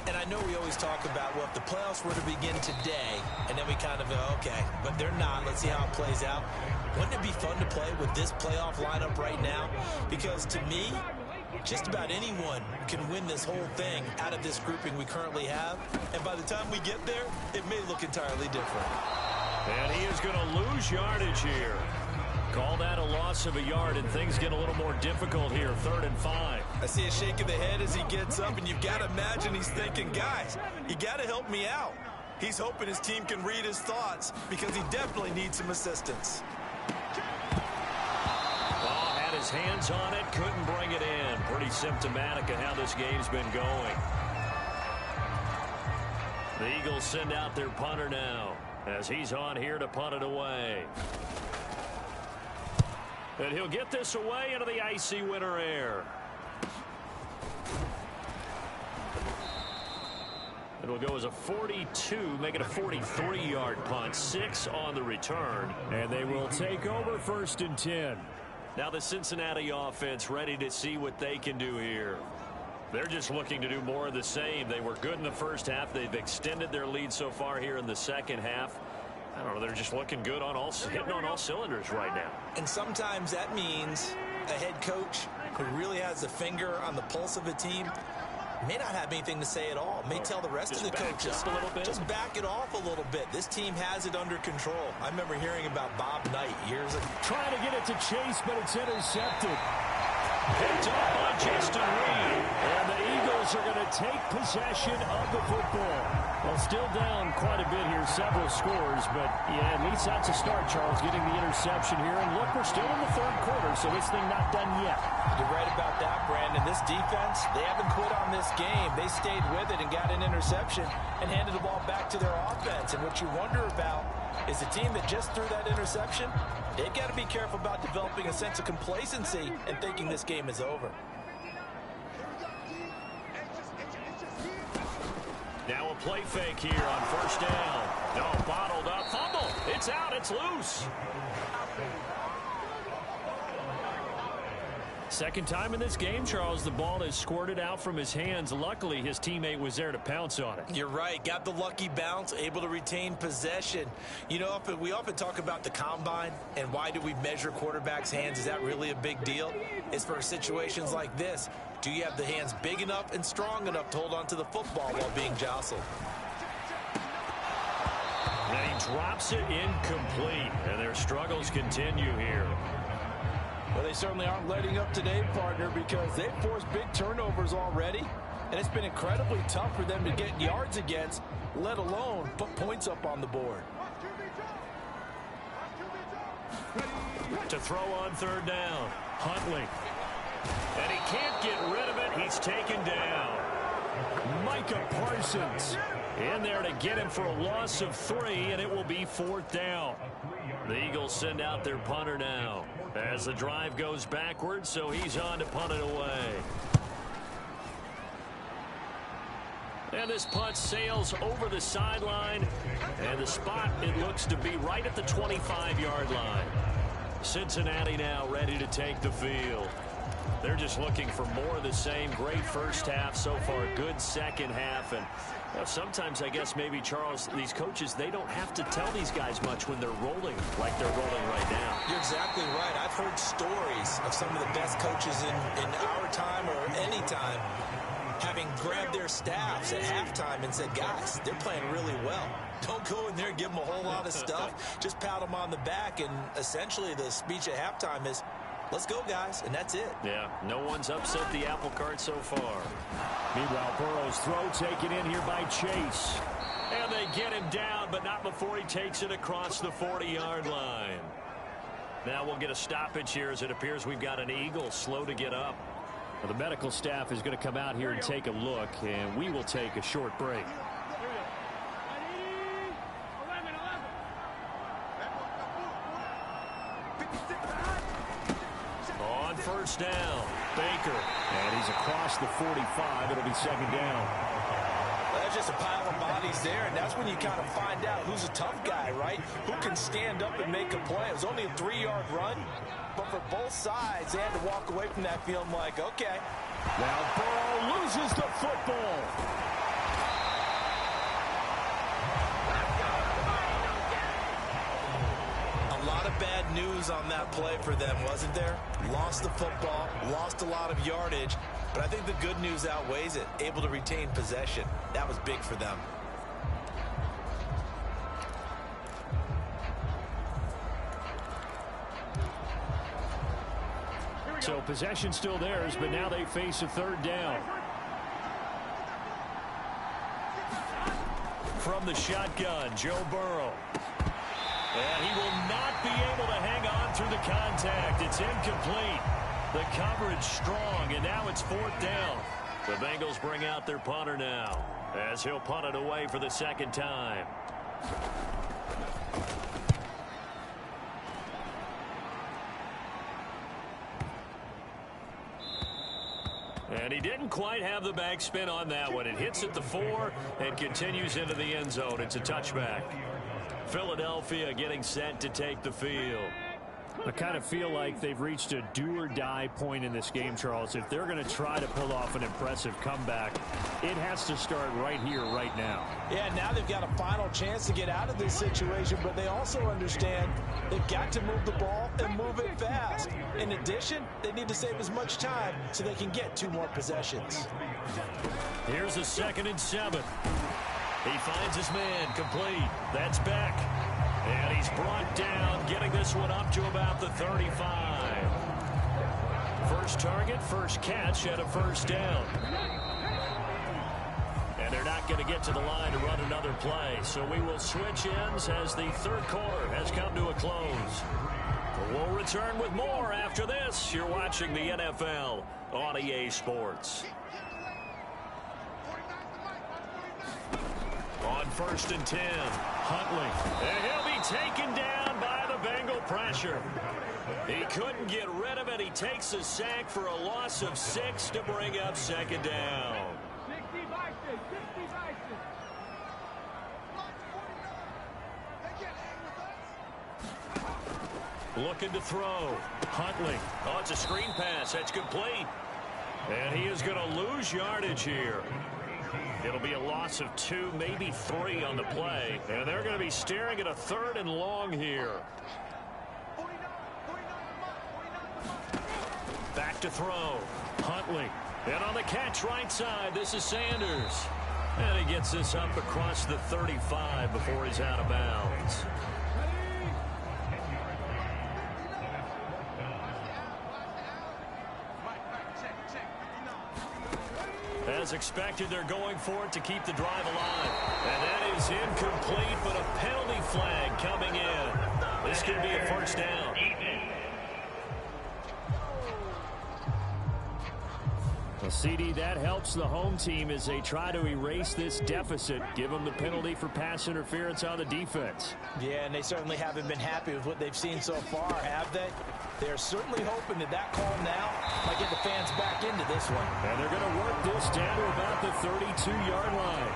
And I know we always talk about, well, if the playoffs were to begin today, and then we kind of go, okay, but they're not. Let's see how it plays out. Wouldn't it be fun to play with this playoff lineup right now? Because to me, just about anyone can win this whole thing out of this grouping we currently have. And by the time we get there, it may look entirely different. And he is going to lose yardage here. Call that a loss of a yard, and things get a little more difficult here. 3rd and 5. I see a shake of the head as he gets up, and you've got to imagine he's thinking, guys, you got to help me out. He's hoping his team can read his thoughts because he definitely needs some assistance. Had his hands on it, couldn't bring it in. Pretty symptomatic of how this game's been going. The Eagles send out their punter now as he's on here to punt it away. And he'll get this away into the icy winter air. It'll go as a 42, make it a 43-yard punt. 6 on the return. And they will take over 1st and 10. Now the Cincinnati offense ready to see what they can do here. They're just looking to do more of the same. They were good in the first half. They've extended their lead so far here in the second half. I don't know, they're just looking good on hitting on all cylinders right now. And sometimes that means a head coach who really has a finger on the pulse of a team may not have anything to say at all. May tell the rest of the coaches, just back it off a little bit. This team has it under control. I remember hearing about Bob Knight years ago. Trying to get it to Chase, but it's intercepted. Picked up by Justin Reed. And the Eagles are going to take possession of the football. Well, still down quite a bit here, several scores, but yeah, at least that's a start, Charles, getting the interception here. And look, we're still in the 3rd quarter, so this thing not done yet. You're right about that, Brandon. This defense, they haven't quit on this game. They stayed with it and got an interception and handed the ball back to their offense. And what you wonder about is the team that just threw that interception, they've got to be careful about developing a sense of complacency and thinking this game is over. Now a play fake here on 1st down. No, bottled up. Fumble. It's out. It's loose. Second time in this game, Charles, the ball has squirted out from his hands. Luckily, his teammate was there to pounce on it. You're right. Got the lucky bounce, able to retain possession. You know, we often talk about the combine and why do we measure quarterbacks' hands? Is that really a big deal? It's for situations like this. Do you have the hands big enough and strong enough to hold on to the football while being jostled? And he drops it incomplete, and their struggles continue here. Well, they certainly aren't letting up today, partner, because they've forced big turnovers already, and it's been incredibly tough for them to get yards against, let alone put points up on the board. To throw on 3rd down, Huntley. and he can't get rid of it. He's taken down. Micah Parsons In there to get him for a loss of 3, and it will be 4th down. The Eagles send out their punter now as the drive goes backwards, so he's on to punt it away. And this punt sails over the sideline, and the spot, it looks to be right at the 25-yard line. Cincinnati now ready to take the field. They're just looking for more of the same. Great first half so far, good second half. And sometimes I guess maybe, Charles, these coaches, they don't have to tell these guys much when they're rolling like they're rolling right now. You're exactly right. I've heard stories of some of the best coaches in our time or any time having grabbed their staffs at halftime and said, guys, they're playing really well. Don't go in there and give them a whole lot of stuff. Just pat them on the back. And essentially the speech at halftime is, let's go, guys, and that's it. Yeah, no one's upset the apple cart so far. Meanwhile, Burrow's throw taken in here by Chase. And they get him down, but not before he takes it across the 40-yard line. Now we'll get a stoppage here as it appears we've got an Eagle slow to get up. Well, the medical staff is going to come out here and take a look, and we will take a short break. On first down, Baker. And he's across the 45. It'll be second down. That's just a pile of bodies there, and that's when you kind of find out who's a tough guy, right? Who can stand up and make a play. It was only a 3-yard run, but for both sides, they had to walk away from that feeling like, okay. Now Burrow loses the football. A lot of bad news on that play for them, wasn't there? Lost the football, lost a lot of yardage, but I think the good news outweighs it. Able to retain possession. That was big for them. So possession still theirs, but now they face a third down. From the shotgun, Joe Burrow. And he will not be able to hang on through the contact. It's incomplete. The coverage strong, and now it's fourth down. The Bengals bring out their punter now, as he'll punt it away for the second time. And he didn't quite have the backspin on that one. It hits at the 4 and continues into the end zone. It's a touchback. Philadelphia getting set to take the field. I kind of feel like they've reached a do-or-die point in this game, Charles. If they're going to try to pull off an impressive comeback, it has to start right here, right now. Yeah, now they've got a final chance to get out of this situation, but they also understand they've got to move the ball and move it fast. In addition, they need to save as much time so they can get 2 more possessions. Here's a 2nd and 7. He finds his man complete. That's Beck. And he's brought down, getting this one up to about the 35. First target, first catch, and a first down. And they're not going to get to the line to run another play. So we will switch ends as the third quarter has come to a close. We'll return with more after this. You're watching the NFL on EA Sports. On 1st and 10, Huntley. And he'll be taken down by the Bengal pressure. He couldn't get rid of it. He takes a sack for a loss of 6 to bring up second down. Looking to throw. Huntley. Oh, it's a screen pass. That's complete. And he is going to lose yardage here. It'll be a loss of 2, maybe 3 on the play. And they're going to be staring at a 3rd and long here. Back to throw. Huntley. And on the catch right side, this is Sanders. And he gets this up across the 35 before he's out of bounds. As expected, they're going for it to keep the drive alive. And that is incomplete, but a penalty flag coming in. This could be a first down. Well, CD, that helps the home team as they try to erase this deficit. Give them the penalty for pass interference on the defense. Yeah, and they certainly haven't been happy with what they've seen so far, have they? They're certainly hoping that that call now might get the fans back into this one. And they're going to work this down to about the 32-yard line.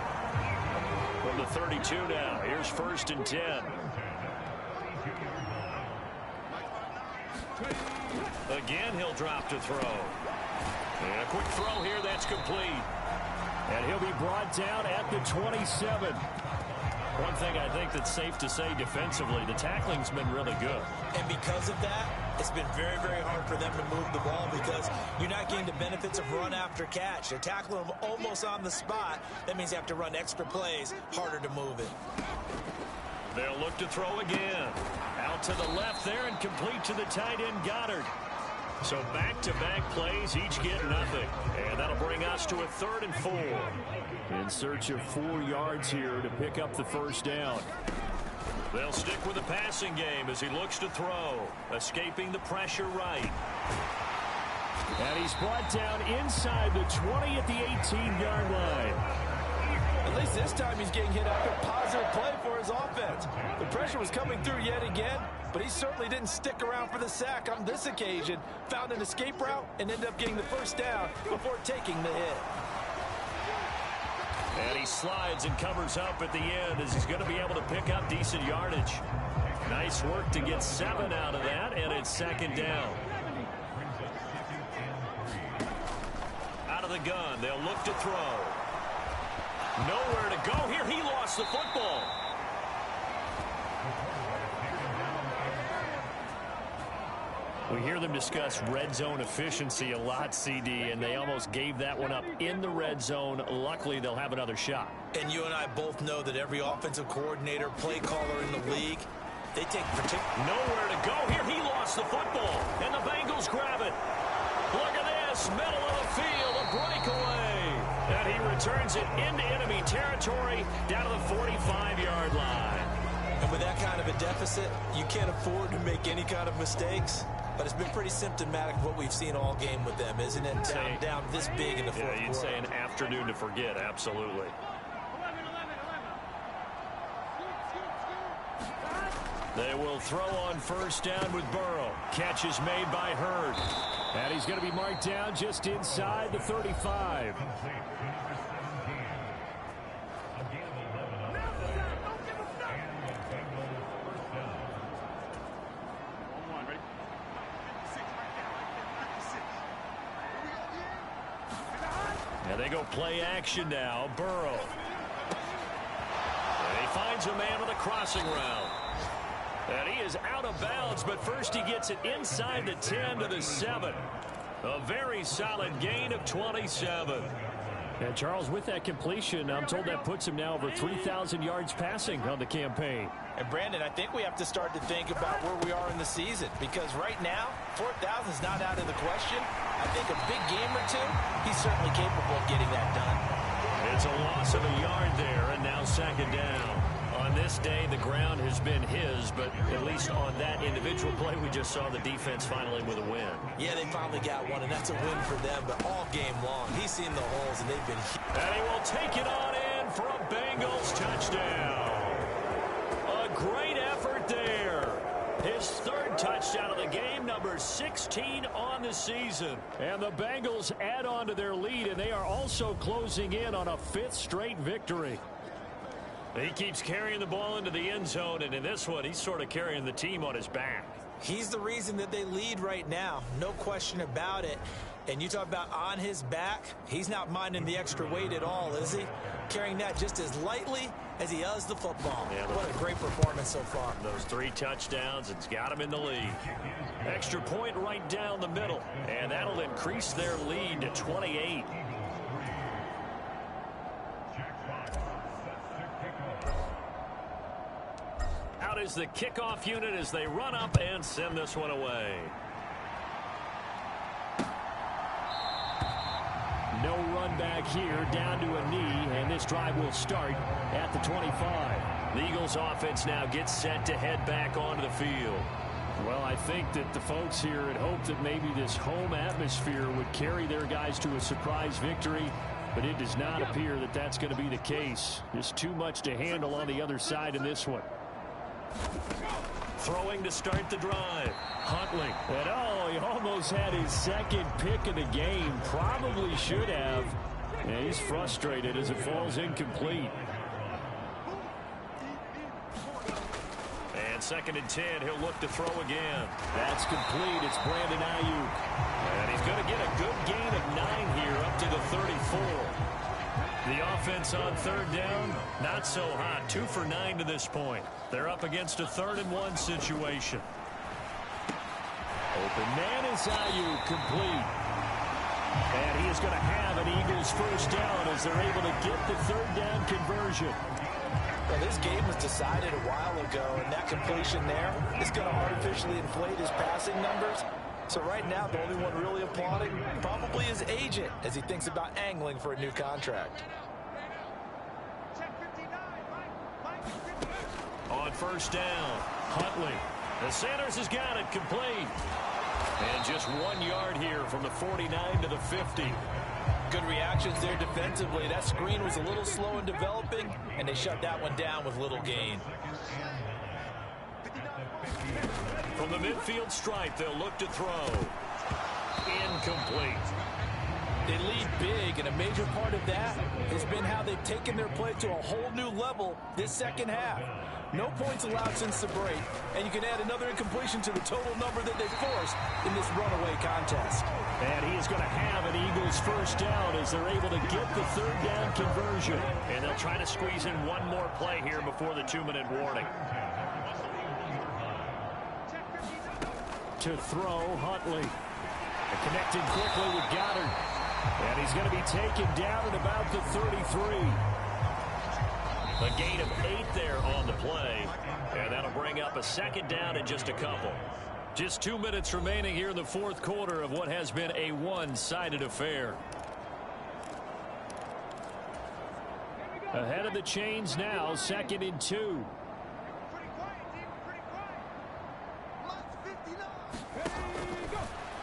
From the 32 now, here's 1st and 10. Again, he'll drop to throw. And a quick throw here that's complete. And he'll be brought down at the 27. One thing I think that's safe to say defensively, the tackling's been really good. And because of that, it's been very, very hard for them to move the ball because you're not getting the benefits of run after catch. They're tackling them almost on the spot. That means you have to run extra plays, harder to move it. They'll look to throw again. Out to the left there and complete to the tight end Goddard. So back-to-back plays, each get nothing. And that'll bring us to a 3rd and 4. In search of 4 yards here to pick up the first down. They'll stick with the passing game as he looks to throw. Escaping the pressure right. And he's brought down inside the 20 at the 18-yard line. At least this time he's getting hit after a positive play for his offense. The pressure was coming through yet again, but he certainly didn't stick around for the sack on this occasion. Found an escape route and ended up getting the first down before taking the hit. And he slides and covers up at the end as he's going to be able to pick up decent yardage. Nice work to get 7 out of that, and it's 2nd down. Out of the gun, they'll look to throw. Nowhere to go here. He lost the football. We hear them discuss red zone efficiency a lot, CD, and they almost gave that one up in the red zone. Luckily, they'll have another shot. And you and I both know that every offensive coordinator, play caller in the league, they take nowhere to go here. He lost the football, and the Bengals grab it. Look at this, middle of the field, a breakaway. And he returns it into enemy territory down to the 45-yard line. And with that kind of a deficit, you can't afford to make any kind of mistakes. But it's been pretty symptomatic of what we've seen all game with them, isn't it? Down this big in the fourth quarter. You'd say an afternoon to forget, absolutely. They will throw on first down with Burrow. Catch is made by Hurd. And he's going to be marked down just inside the 35. And they go play action now. Burrow. And he finds a man on the crossing route. And he is out of bounds, but first he gets it inside the 10 to the 7. A very solid gain of 27. And Charles, with that completion, I'm told that puts him now over 3,000 yards passing on the campaign. And Brandon, I think we have to start to think about where we are in the season, because right now, 4,000 is not out of the question. I think a big game or two, he's certainly capable of getting that done. It's a loss of a yard there, and now 2nd down. On this day, the ground has been his, but at least on that individual play, we just saw the defense finally with a win. Yeah, they finally got one, and that's a win for them, but all game long, he's seen the holes, and they've been... And he will take it on in for a Bengals touchdown. A great effort there. His 3rd touchdown of the game, number 16 on the season. And the Bengals add on to their lead, and they are also closing in on a 5th straight victory. He keeps carrying the ball into the end zone, and in this one, he's sort of carrying the team on his back. He's the reason that they lead right now, no question about it. And you talk about on his back, he's not minding the extra weight at all, is he? Carrying that just as lightly as he does the football. Yeah, what a great performance so far. Those 3 touchdowns, it's got him in the lead. Extra point right down the middle, and that'll increase their lead to 28. Out is the kickoff unit as they run up and send this one away. No run back here, down to a knee, and this drive will start at the 25. The Eagles offense now gets set to head back onto the field. Well, I think that the folks here had hoped that maybe this home atmosphere would carry their guys to a surprise victory, but it does not appear that that's going to be the case. Just too much to handle on the other side in this one. Throwing to start the drive. Huntley. And oh, he almost had his 2nd pick of the game. Probably should have. And he's frustrated as it falls incomplete. And And 2nd and 10, he'll look to throw again. That's complete. It's Brandon Ayuk. And he's going to get a good gain of 9 here up to the 34. The offense on 3rd down, not so hot. 2 for 9 to this point. They're up against a 3rd and 1 situation. Open man is Ayuk, complete. And he is going to have an Eagles first down as they're able to get the 3rd down conversion. Well, this game was decided a while ago, and that completion there is going to artificially inflate his passing numbers. So right now, the only one really applauding probably his agent as he thinks about angling for a new contract. On 1st down, Huntley. The Sanders has got it complete. And just 1 yard here from the 49 to the 50. Good reactions there defensively. That screen was a little slow in developing, and they shut that one down with little gain. From the midfield stripe, they'll look to throw. Incomplete. They lead big, and a major part of that has been how they've taken their play to a whole new level this second half. No points allowed since the break, and you can add another incompletion to the total number that they forced in this runaway contest. And he is going to have an Eagles first down as they're able to get the 3rd down conversion. And they'll try to squeeze in one more play here before the 2-minute warning. To throw, Huntley. Connected quickly with Goddard. And he's going to be taken down at about the 33. A gain of 8 there on the play. And that'll bring up a 2nd down in just a couple. Just 2 minutes remaining here in the 4th quarter of what has been a one-sided affair. Ahead of the chains now, 2nd and 2.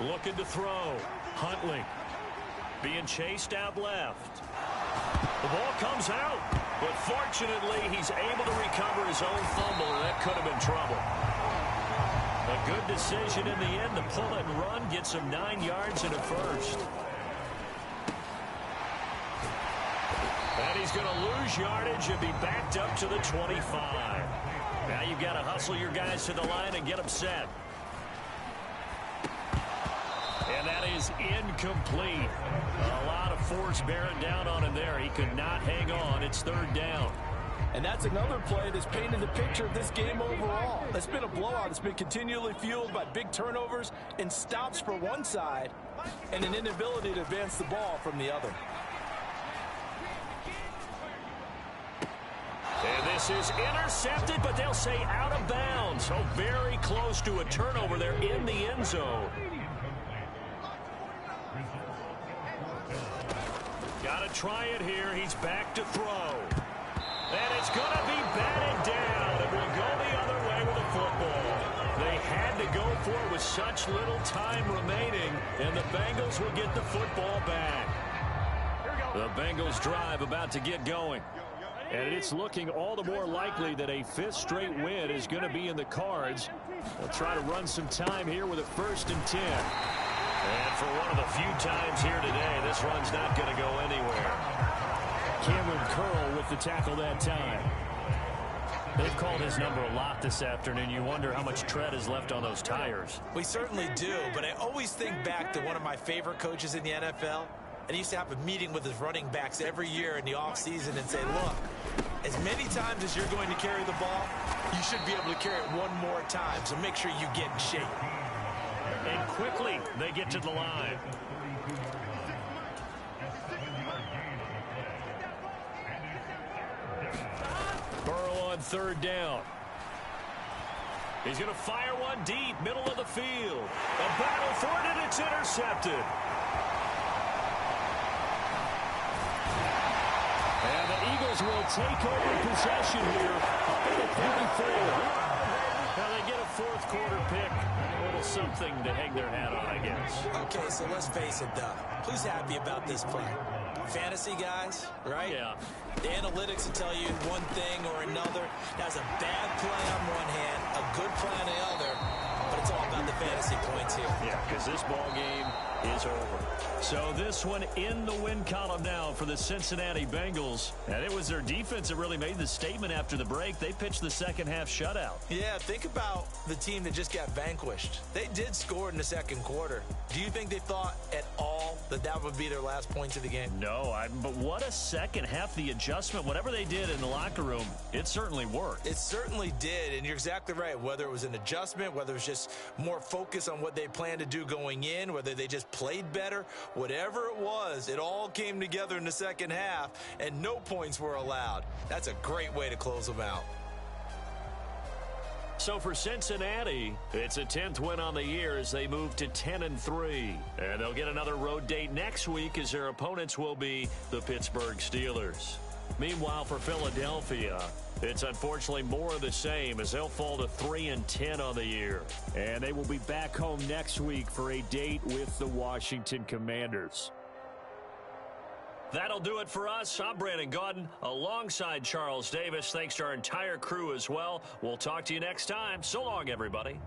Looking to throw. Huntley. Being chased out left. The ball comes out. But fortunately, he's able to recover his own fumble, and that could have been trouble. A good decision in the end to pull it and run, gets him 9 yards and a first. And he's going to lose yardage and be backed up to the 25. Now you've got to hustle your guys to the line and get them set. And that is incomplete. A lot of force bearing down on him there. He could not hang on. It's 3rd down. And that's another play that's painted the picture of this game overall. It's been a blowout. It's been continually fueled by big turnovers and stops for one side and an inability to advance the ball from the other. And this is intercepted, but they'll say out of bounds. So very close to a turnover there in the end zone. Got to try it here. He's back to throw. And it's going to be batted down. It will go the other way with the football. They had to go for it with such little time remaining, and the Bengals will get the football back. The Bengals drive about to get going. And it's looking all the more likely that a 5th straight win is going to be in the cards. They'll try to run some time here with a 1st and 10. And for one of the few times here today, this run's not going to go anywhere. Cameron Curl with the tackle that time. They've called his number a lot this afternoon. You wonder how much tread is left on those tires. We certainly do, but I always think back to one of my favorite coaches in the NFL. And he used to have a meeting with his running backs every year in the offseason and say, look, as many times as you're going to carry the ball, you should be able to carry it one more time, so make sure you get in shape. And quickly, they get to the line. Burrow on 3rd down. He's going to fire one deep, middle of the field. A battle for it, and it's intercepted. And the Eagles will take over possession here up at the 34. Now they get a 4th quarter pick. A little something to hang their hat on, I guess. Okay, so let's face it, Doug. Who's happy about this play? Fantasy guys, right? Yeah. The analytics will tell you one thing or another. That's a bad play on one hand, a good play on the other. But it's all about the fantasy points here. Yeah, because this ball game is over. So this one in the win column now for the Cincinnati Bengals. And it was their defense that really made the statement after the break. They pitched the second half shutout. Yeah, think about the team that just got vanquished. They did score in the second quarter. Do you think they thought at all that that would be their last points of the game? No, but what a second half. The adjustment, whatever they did in the locker room, it certainly worked. It certainly did, and you're exactly right. Whether it was an adjustment, whether it was just more focus on what they planned to do going in, whether they just played better, whatever it was, it all came together in the second half, and no points were allowed. That's a great way to close them out. So for Cincinnati, it's a 10th win on the year as they move to 10-3. And they'll get another road date next week as their opponents will be the Pittsburgh Steelers. Meanwhile, for Philadelphia, it's unfortunately more of the same as they'll fall to 3-10 on the year. And they will be back home next week for a date with the Washington Commanders. That'll do it for us. I'm Brandon Gaudin alongside Charles Davis. Thanks to our entire crew as well. We'll talk to you next time. So long, everybody.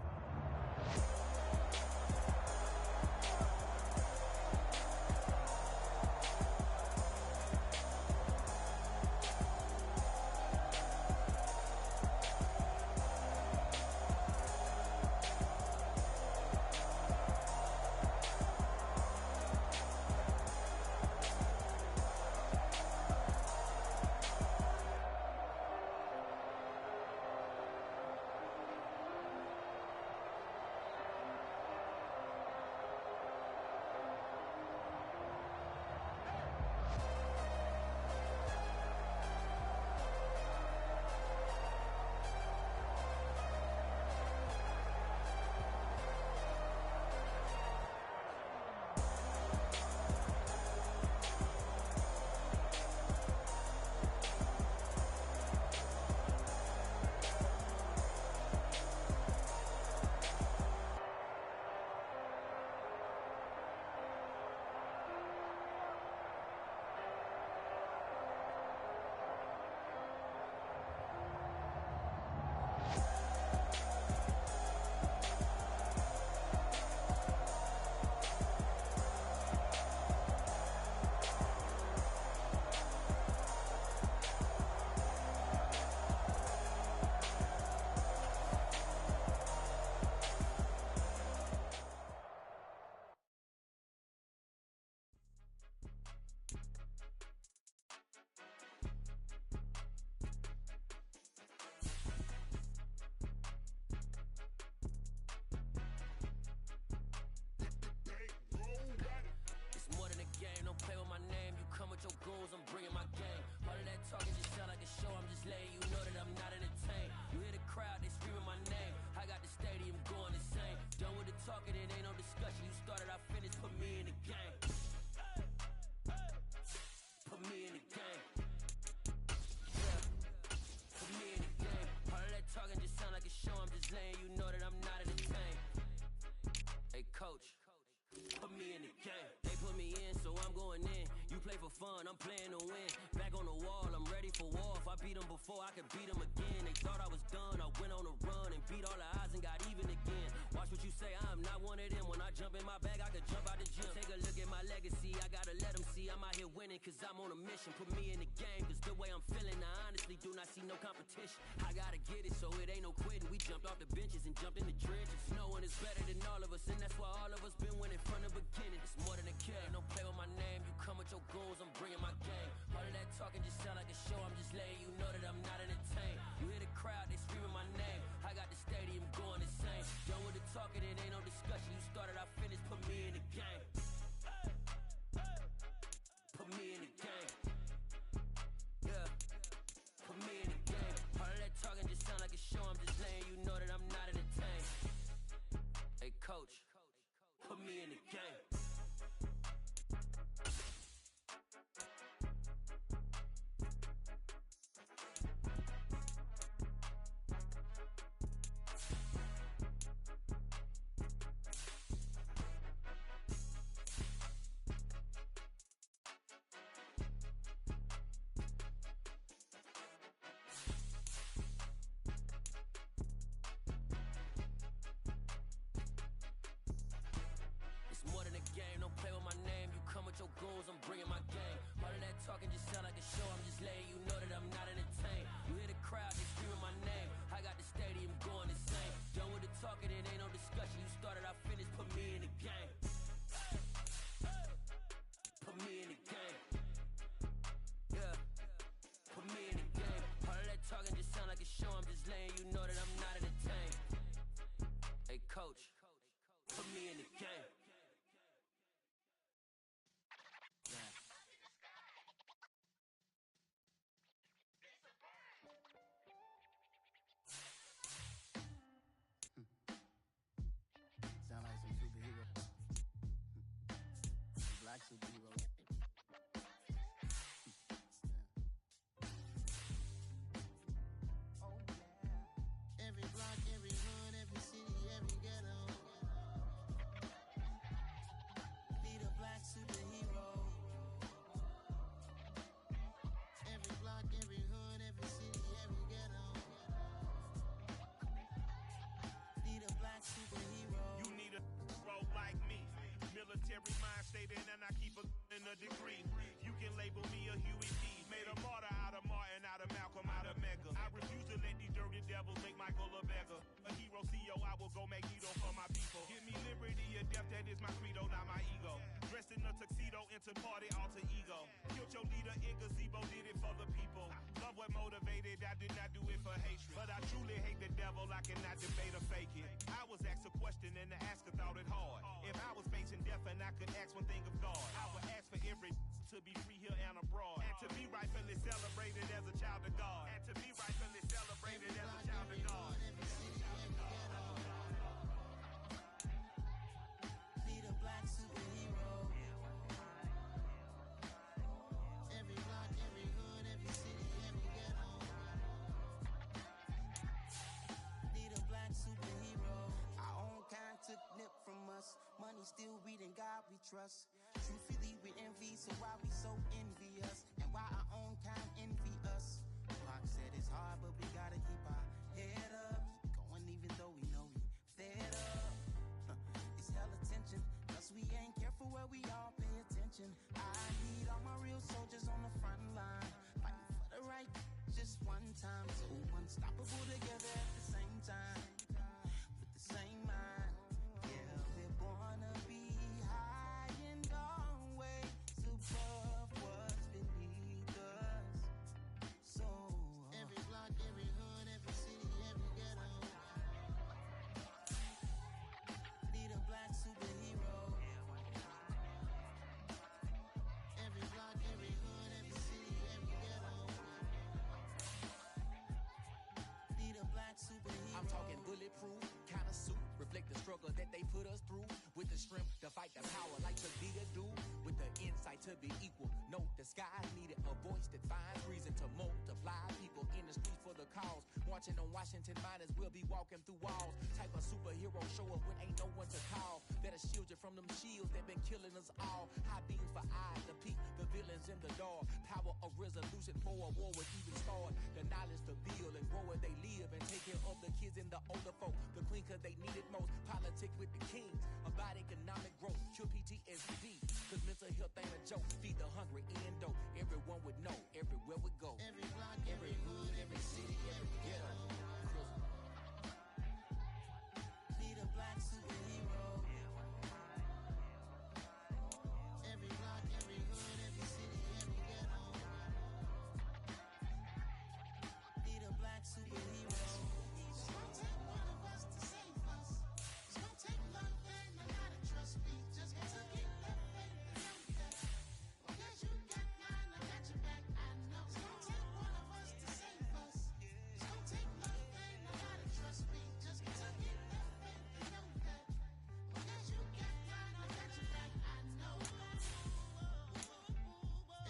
Fun, I'm playing to win. Back on the wall, I'm ready for war. If I beat them before, I could beat them again. They thought I was done, I went on a run and beat all the odds and got even again. Watch what you say, I'm not one of them. When I jump in my bag, I could jump out the gym. Take a look at my legacy, I gotta let them see I'm out here winning, cause I'm on a mission. Put me in the game, cause the way I'm feeling, I honestly do not see no competition. I gotta get it, so it ain't no quitting. We jumped off the benches and jumped in the trenches. No one is better than all of us, and that's why all of us been winning from the beginning. It's more than a kid, don't play with my name. You come with your goons, I'm bringing my game. All of that talking just sound like a show. I'm just letting you know that I'm not entertained. You hear the crowd, they screaming my name. I got the stadium going insane. Done with the talking, it ain't no discussion. You started, I finished, put me in the game. Put me in the game. Yeah. Put me in the game. All of that talking just sound like a show. I'm just letting you know that I'm not entertained. Hey, coach, put me in the game. every mind state and I keep in a degree. You can label me a Huey P. Made a martyr out of Martin, out of Malcolm, out of Mega. I refuse to let these dirty devils make Michael a beggar. A hero CEO, I will go Magneto for my people. Give me liberty or death, that is my credo, not my ego. Dressed in a tuxedo, into party, alter ego. Killed your leader in gazebo, did it for the people. Love what motivated, I did not do it for hatred. But I truly hate the devil, I cannot debate or fake it. I was asked a question and the asker thought it hard. If I was facing death and I could ask one thing of God, I would ask for every to be free here and abroad. And to be rightfully celebrated as a child of God. And to be rightfully celebrated as a child of God. Be the black superhero. Every block, every hood, every city, every ghetto. Be the black superhero. Our own kind took nip from us. Money still reading God we trust. Truthfully we envy, so why we so envious? And why our own kind envy us? Pac said it's hard, but we gotta keep our head up. Going even though we know we fed up. It's hella tension, cause we ain't careful where we all pay attention. I need all my real soldiers on the front line, fighting for the right just one time. So unstoppable together at the same time, with the same mind. Yeah, we're born to be high and always above what's beneath us. So every block, every hood, every city, every ghetto. Be the black superhero. Every block, every hood, every city, every ghetto. Be the black superhero. I'm talking bulletproof kind of suit, reflect the struggle that they put us through. With the strength to fight the power like the leader do. With the insight to be equal. Note the sky needed a voice that finds reason to multiply. People in the streets for the cause. Marching on Washington, might as well be walking through walls. Type of superhero show up when ain't no one to call. That'll shield you from them shields that been killing us all. High beams for eyes to peek the villains in the dark. Power of resolution for a war would even start. The knowledge to build and grow where they live and take care of the kids and the older folk. The queen cause they need it most. Politics with the kings. About economic growth. Cure PTSD. Cause mental health ain't a joke. Feed the hungry and dope. Everyone would know. Everywhere we go. Every block, every hood, every city, every ghetto. Be the black superhero. Every block, every hood, every city, every ghetto. Be the black superhero. It's gonna take one of us to save us. It's gonna take love and a lot of trust. We just gotta get that faith and know that. Because you got mine, I got your back, I know. It's gonna take one of us to save us. It's gonna take love and a lot of trust. We just gotta get that faith and know that. Because you got mine, I got your back, I know.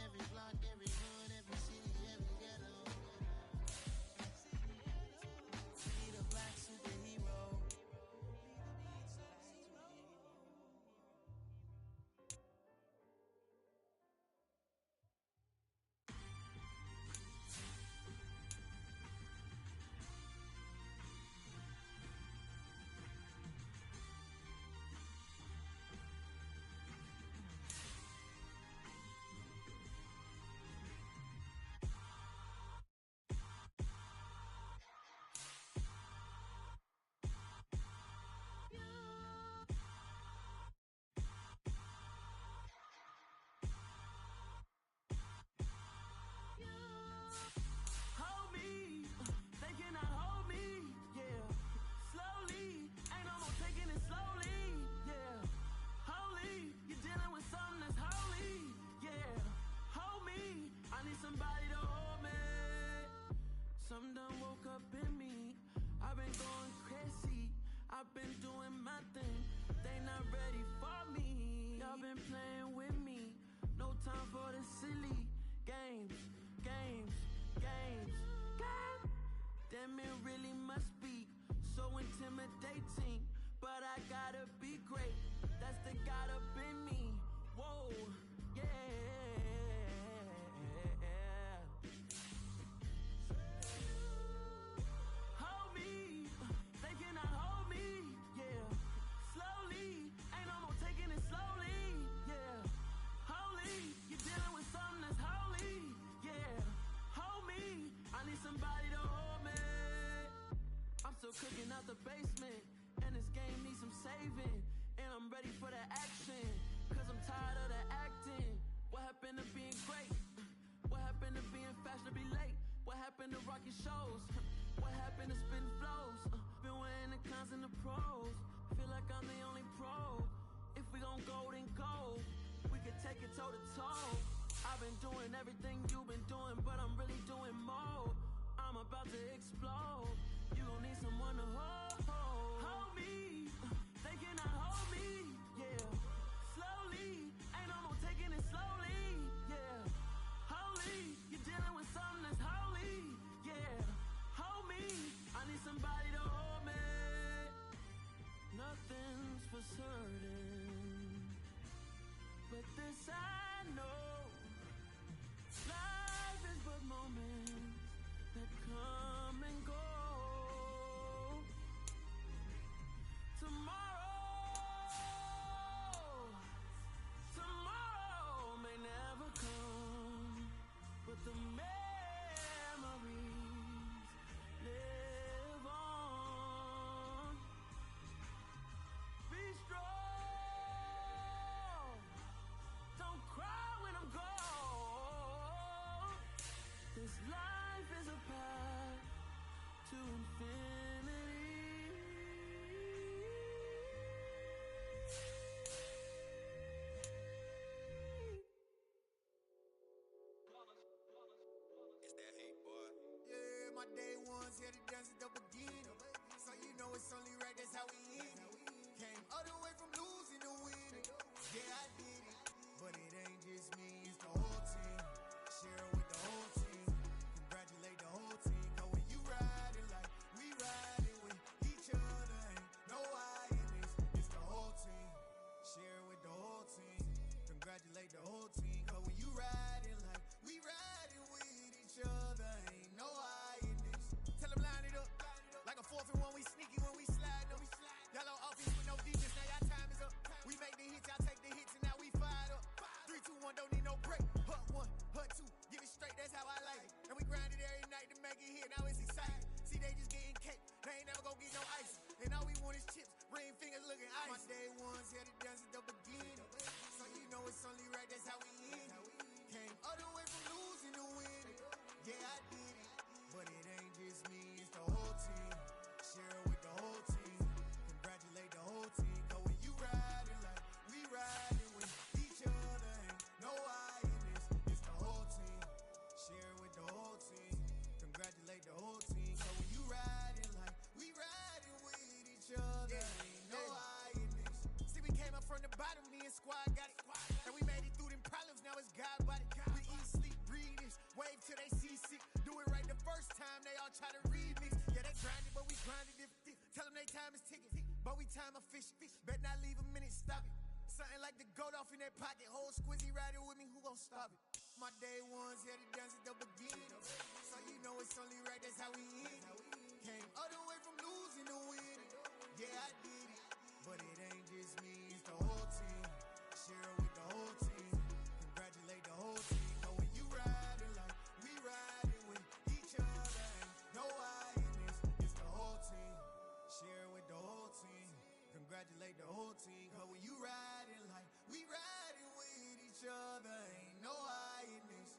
Every block, every hood, every city, every ghetto. Be the black superhero. Hold me, they cannot hold me, yeah. Slowly, ain't no more taking it slowly, yeah. Holy, you're dealing with something that's holy, yeah. Hold me, I need somebody to hold me. Something done woke up in me. I've been going crazy, I've been doing my thing. They not ready for me. Y'all been playing with me. No time for the silly games, games, games, games. Damn, it really must be so intimidating. But I gotta be great. That's the God up in me. Whoa, yeah. Hold me, they cannot hold me, yeah. Slowly, ain't no more taking it slowly. still cooking out the basement, and this game needs some saving. And I'm ready for the action, cause I'm tired of the acting. What happened to being great? What happened to being fashionably late? What happened to rocking shows? What happened to spitting flows? Been weighing the cons and the pros. Feel like I'm the only pro. If we gon' go, then go. We could take it toe to toe. I've been doing everything you've been doing, but I'm really doing more. I'm about to explode. You gon' need someone to hold me. They cannot hold me, yeah. Slowly, ain't no more taking it slowly, yeah. Holy, you're dealing with something that's holy, yeah. Hold me, I need somebody to hold me. Nothing's for certain, but this I know. Life is but moments that come and go. Tomorrow may never come, but the memories live on. Be strong, don't cry when I'm gone. This life is a path to infinity. It's that hate, boy. Yeah, my day ones here to dance at the beginning. So you know it's only right, that's how we end it. Came all the way from losing to winning. Yeah, I did it. But it ain't just me, it's the whole team. Share it with the whole team. Congratulate the whole team. Cause when you riding like we riding with each other, ain't no I in this. It's the whole team. Share it with the whole team. Congratulate the whole team. Cause when you riding like we riding with each other, ain't no I in this. Tell them line it up. Like a 4th and 1, we sneaky when we slide up. Y'all on offense with no defense, now y'all time is up. We make the hits, y'all take the hits, and now we fired up. 3, 2, 1, don't need no break. Hut 1, hut 2, give it straight, that's how I like it. And we grind it every night to make it hit, now it's exciting. See, they just getting cake, they ain't never gonna get no ice. And all we want is chips, ring fingers looking ice. My day ones here to dance at the beginning. So you know it's only right, that's how we end it. Came all the way from losing to winning. Yeah, I did it. But it ain't just me, it's the whole team. Share it with the whole team. Congratulate the whole team. Cause when you riding like we riding with each other, ain't no I in this. It's the whole team. Share it with the whole team. Congratulate the whole team. Cause when you riding like we riding with each other, ain't no I in this. See, we came up from the bottom, me and squad got it. And we made it through them problems, now it's God body. We eat, sleep, breathe this. Wave till they see sick. Do it right the first time, they all try to remix. Yeah, they grinded, but we grinded it. Tell them they time is ticking, but we time a fish. Bet not leave a minute, stop it. Something like the goat off in that pocket. Whole squizzy riding with me, who gon' stop it? My day ones here to dance at the beginning. So you know it's only right, that's how we end it. Came all the way from losing to winning. Yeah, I did it. But it ain't just me, it's the whole team. Share it with the whole team. Congratulate the whole team. Cause when you riding like we riding with each other, ain't no I in this. It's the whole team. Share it with the whole team. Congratulate the whole team. Cause when you riding like we riding with each other, ain't no I in this.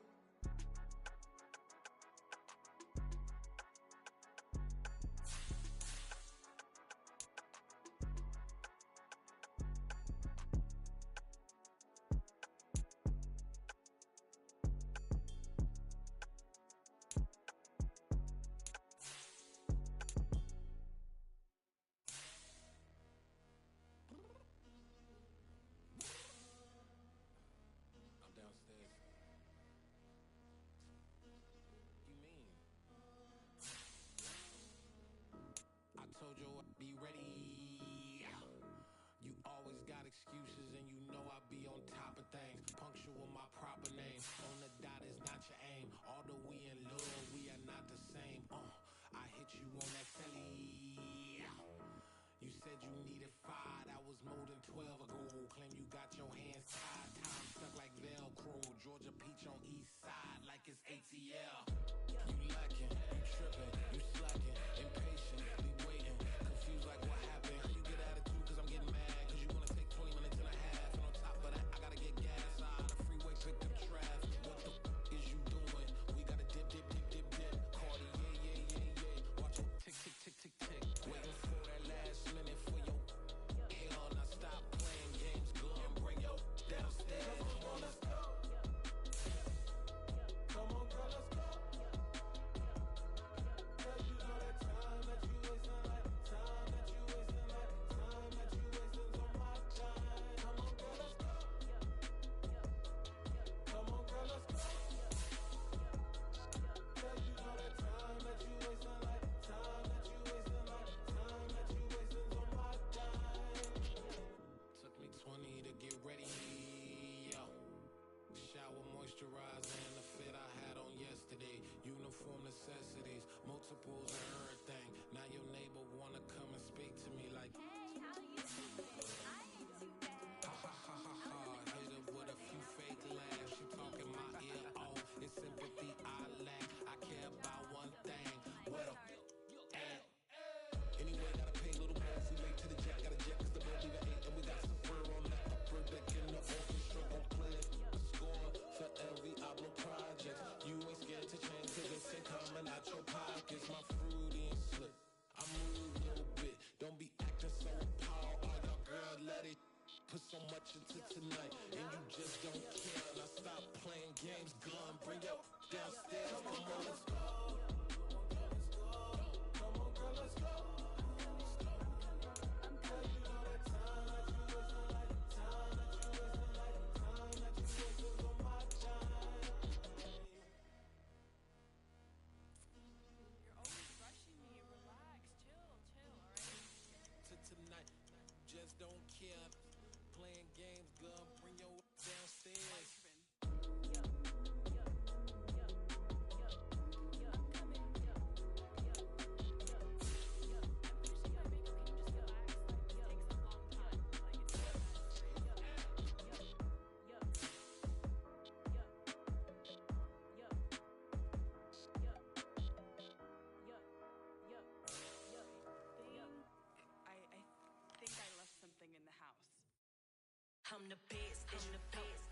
I'm the best, I'm the best,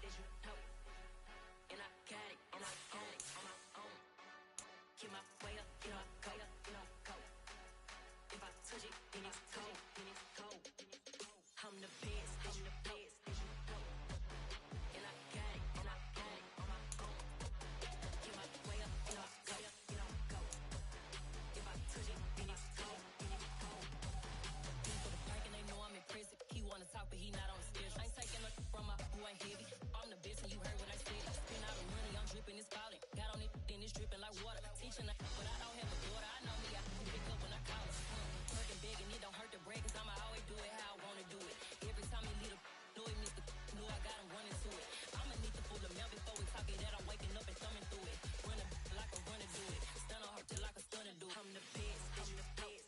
and I got it, and I got it on my own. Get my way up, get my go, go. If I touch it, then it's cold, then it's cold. I'm the best, I'm the best, and I got it, and I got it on my own. Get my way up, get my go. If I touch it, then it's cold, then it's cold. For the prank and they know I'm in prison. He wanna talk, but he not on the schedule. I ain't taking no from my who ain't heavy. I'm the best, and you heard what I said. Spend all the money, I'm dripping, it's falling. Got on it, then it's dripping like water. Teaching, but I don't have a daughter. I know me, I can pick up when I call her. Working big, and it don't hurt to break, cause I'ma always do it how I wanna do it. Every time he lead a do it, Mr. Know I got him running to it. I'ma need to fool the mail before we talk it that I'm waking up and thumbing through it. Running like a runner do it. Stun on her till like a stunner do. I'm the best, I'm the best,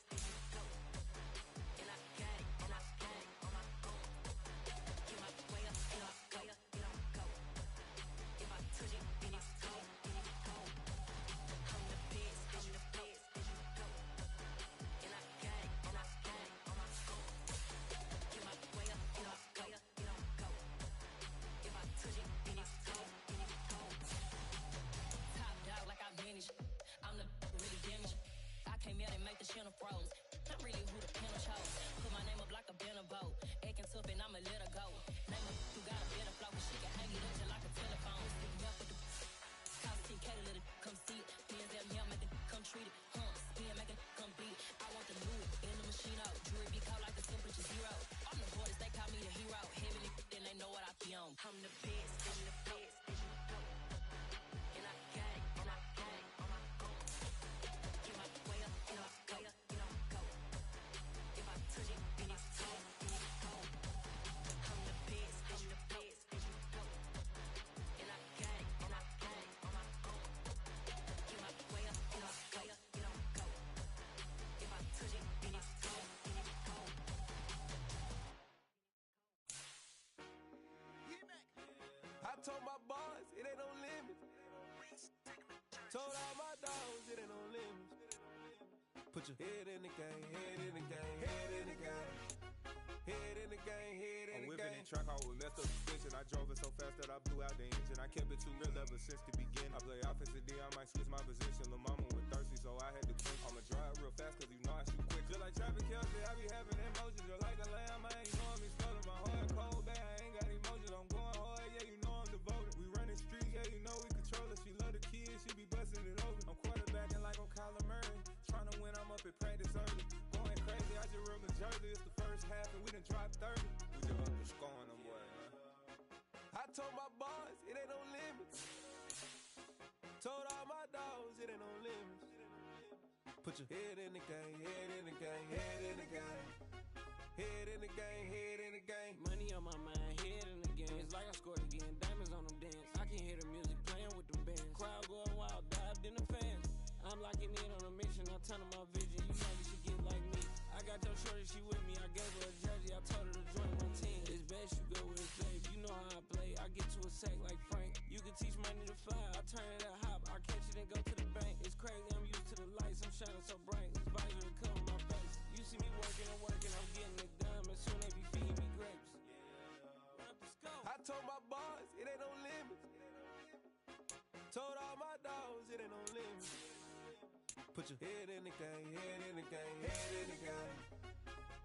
and I got it, and I got it on my own. Get my way up, get my go. If I touch it, then it's cold, then it's cold. I'm the best, I'm the best, and I got it, and I got it on my own. Get my way up, get my go. If I touch it, then it's cold, then it's cold. Top dog like I vanished. I'm the really damaged. I came out and make the channel froze. I'm really who the panel chose. Put my name up like a banner boat. Acting tough and I'ma let her go. Name her who got a better flow. Cause she can hang it up just like a telephone. Sticking up with the call TK to let it come see it. Hands down here, make it come treat it. Spin, make it come beat it. I want the Louis in the machine out. Jewelry be cold like the temperature zero. I'm the hardest, they call me the hero. Heavily, then they know what I be on. I'm the best, I'm the best, and I got it, and I got it on my own. Get my way up, get my go. If I touch it, then it's cold, then it's cold. I'm the best, and I got it, and I got it on my own. Get my way up, get my go. If I touch it, then it's cold, then it's cold. I told my boys it ain't no limits. Told all my dogs it ain't no limits. Put your head in the game, head in the game, head in the game. Head in the game, head in the game. I'm whipping in track out with messed up suspension. I drove it so fast that I blew out the engine. I kept it too real ever since the beginning. I play offensive D, I might switch my position. Lil' mama was thirsty, so I had to quit. I'ma drive real fast cause you know I shoot quick. Just like traffic Kelsey, I be having emotions. Just like a lamb, I ain't know me stolen. My heart cold, bad, I ain't got emotions. I'm going hard, yeah, you know I'm devoted. We running streets, yeah, you know we control it. She love the kids, she be busting it over. I'm quarterbacking like I'm Kyler Murray. Trying to win, I'm up at practice early. Going crazy, I just rub the jersey. It's the first half and we done dropped 30. We just up and scoring them, boy, man. I told my boys it ain't no limits. Told all my dogs it ain't no limits. Put your head in the game, head in the game, head in the game. Head in the game, head in the game. Money on my mind, head in the game. It's like I scored again, diamonds on them dance. I can hear the music playing with them bands. Crowd going wild, dived in the fans. I'm locking in on a mission, I turn on my vision. You know you should get like me. I got your shorty, she with me. I gave her a jersey, I told her to join my team. It's best you go with it safe. You know how I play. I get to a sack like Frank. You can teach money to fly. I turn it at hop. I catch it and go to the bank. It's crazy, I'm used to the lights. I'm shining so bright. This visor will cover my face. You see me working and working. I'm getting it done. And soon they be feeding me grapes. I told my boys it ain't no limits. Told all my dogs it ain't no limits. Put your head in the game, head in the game, head in the game.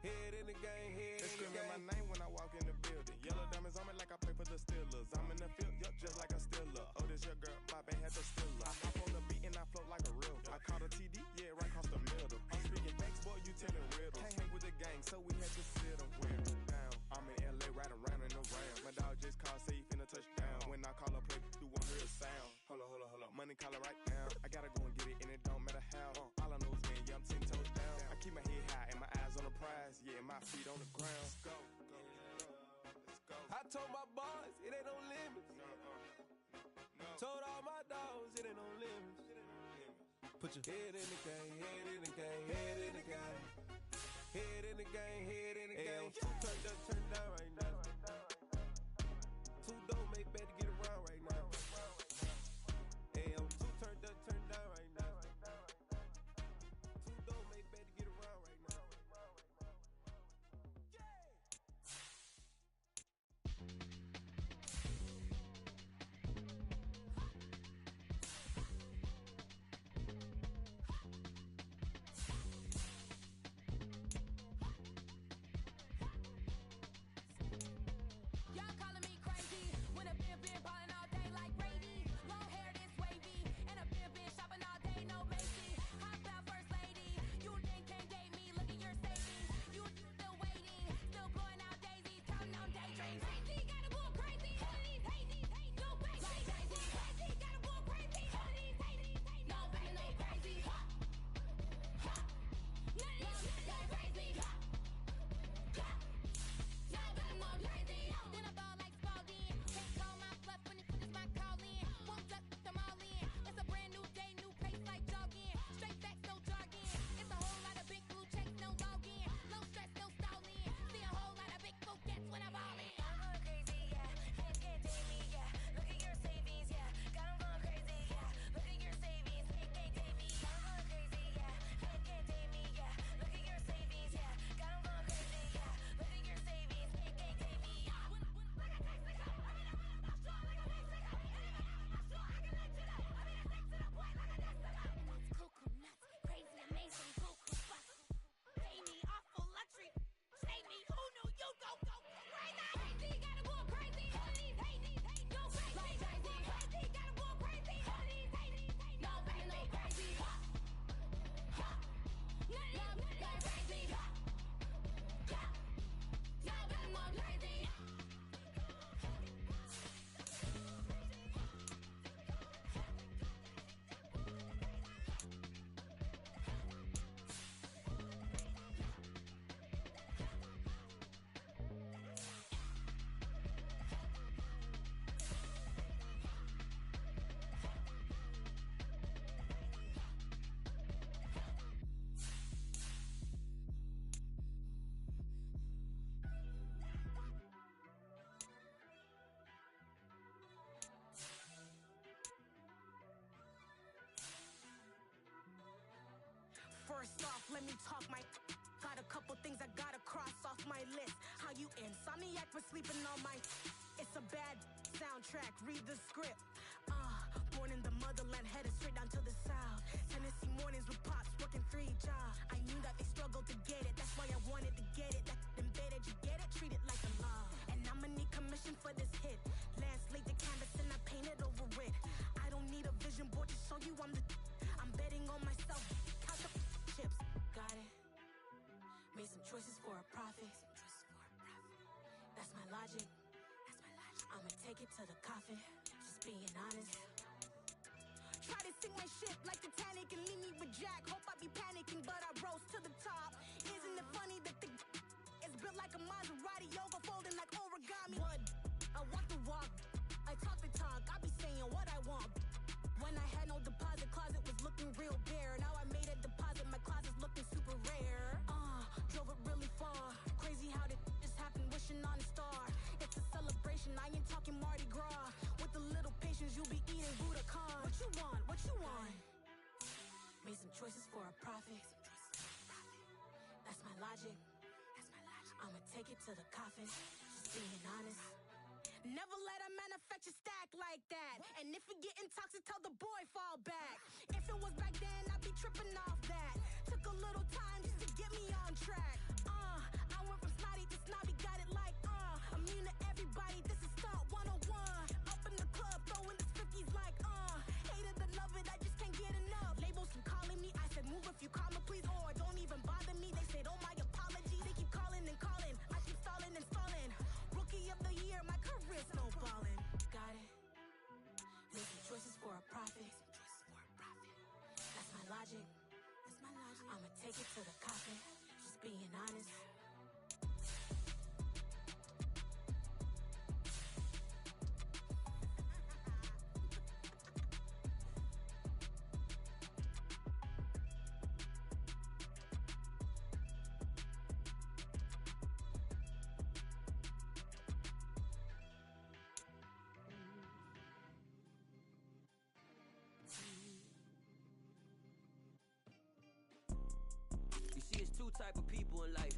Head in the game, head They in the screaming my game. name when I walk in the building. Yellow diamonds on me like I play for the Steelers. I'm in the field, yup, just like a Steeler. Oh, this your girl, my band had the Steeler. I hop on the beat and I float like a real. I caught a TD, yeah, right across the middle. I'm speaking facts, boy, you telling riddles. Can't hang with the gang, so we had to sit them wear down. I'm in LA, riding around in the round. My dog just called, say he finna touch down. When I call a play, you won't hear a sound. Hold up, money caller right now. I gotta go and get it, and it don't matter how. All I know is when, yeah, I'm 10 toes down. I keep my head high and my eyes on the prize. Yeah, my feet on the ground. Let's go. I told my boys it ain't no limits. Told all my dogs it ain't no limits. Put your head in the game, head in the game, head in the game. Head in the game, head in the game. Turned up, turned down right now. Two dope make better get around right now. Hey, I'm two turned up, turned down right now. Two dope make better get around right now. money talk, my got a couple things I gotta cross off my list. How you insomniac for sleeping on my... It's a bad soundtrack, read the script. Born in the motherland, headed straight down to the south. Tennessee mornings with pops, working 3 jobs. I knew that they struggled to get it, that's why I wanted to get it. That embedded, you get it, treat it like a law. And I'ma need commission for this hit. Lance laid the canvas and I painted over it. I don't need a vision board to show you I'm betting on myself. Count the chips, got it. Made some choices for a profit. That's my logic. I'ma take it to the coffin. Just being honest. Try to sink my ship like Titanic and leave me with Jack. Hope I be panicking, but I rose to the top. Isn't it funny that the is built like a Maserati, yoga folding like origami? What? I walk the walk. I talk the talk. I be saying what I want. When I had no deposit, closet was looking real bare. Now I made a deposit, my closet's looking super rare. Drove it really far. Crazy how did this happen, wishing on a star. It's a celebration, I ain't talking Mardi Gras. With a little patience, you'll be eating Budokan. What you want? What you want? Made some choices for a profit. That's my logic. I'ma take it to the coffin. Just being honest. Never let a manufacture stack like that. And if we getting toxic, tell the boy fall back. If it was back then, I'd be tripping off that. Took a little time just to get me on track. I went from snotty to snobby, got it like immune to everybody, this is stunt 101. Up in the club, throwing this 50s like hate it, love it, I just can't get enough. Labels keep calling me, I said move if you call me please, or don't even bother me. They said oh my apology, they keep calling and calling. I keep stalling and stalling. Rookie of the year, my career snowballing. Got it. Make some choices for a profit. That's my logic. I'ma take it to the coffin. Just being honest. You see, it's two type of people in life.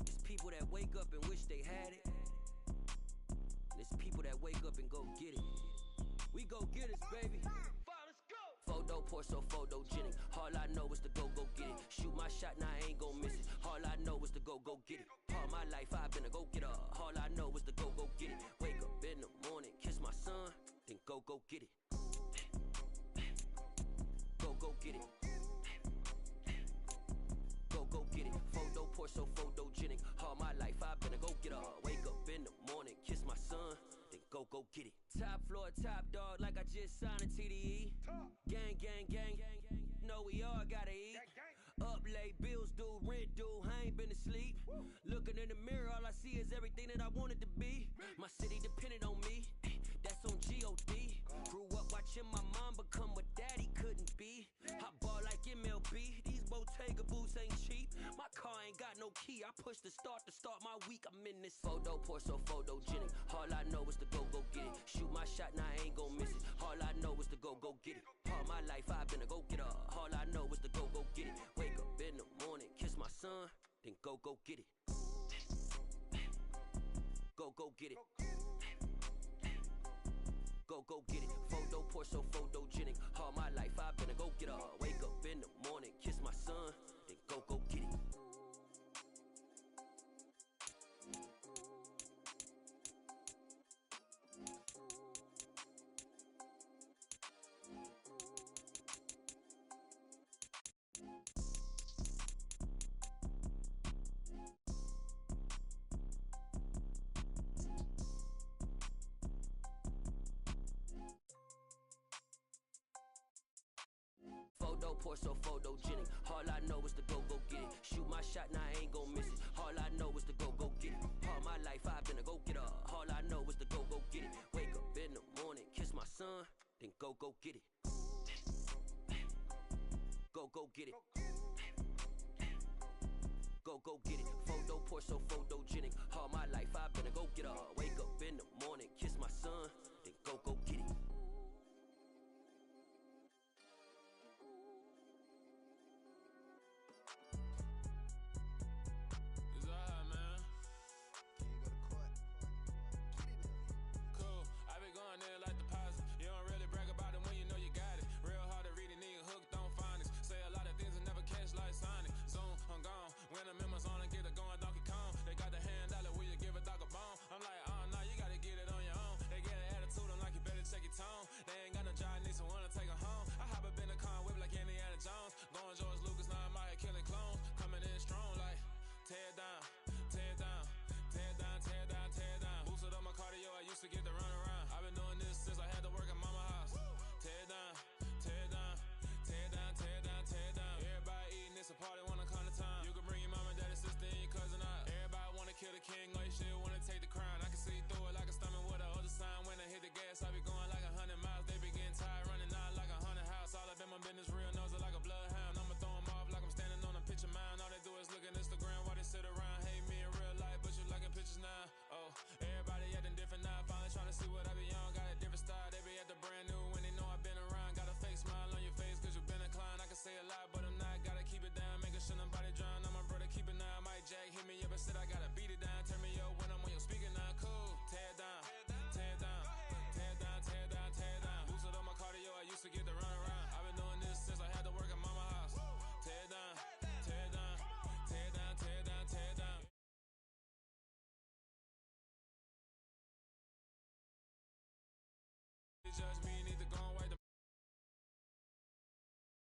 It's people that wake up and wish they had it. And it's people that wake up and go get it. We go get it, baby. Photo pour so photogenic. All I know is to go get it. Shoot my shot, now I ain't gon' miss it. All I know is to go get it. All my life I've been a go getter. All I know is to go get it. Wake up in the morning, kiss my son, then go get it. Go get it. Go get it. Photo pour so photogenic. All my life I've been a go getter. Wake up in the morning, kiss my son, then go get it. Top floor, top dog, like I just signed a TDE. Gang, gang, gang. Know we all gotta eat. Up late, bills due, rent due, I ain't been asleep. Looking in the mirror, all I see is everything that I wanted to be. My city depended on me, that's on G.O.D. Grew up watching my mom become what daddy couldn't be. I ball like MLB, these Bottega boots ain't cheap. My car ain't got no key, I push the start to start my week. I'm in this photo pour so photogenic. All I know is to go get it. Shoot my shot, now I ain't gon' miss it. All I know is to go get it. All my life I've been a go getter. All I know is to go get it. Wake up in the morning, kiss my son, then go get it. Go get it. Go get it. Photo pour so photogenic. All my life I've been a go getter. Wake up in the morning, kiss my son, then go get it. Photo pour so photogenic. All I know is to go get it. Shoot my shot, now I ain't gon' miss it. All I know is to go get it. All my life I've been a go getter. All I know is to go get it. Wake up in the morning, kiss my son, then go get it. Go get it. Go get it. Photo pour so photogenic. All my life I've been a go getter. Wake up in the morning, kiss my son, then go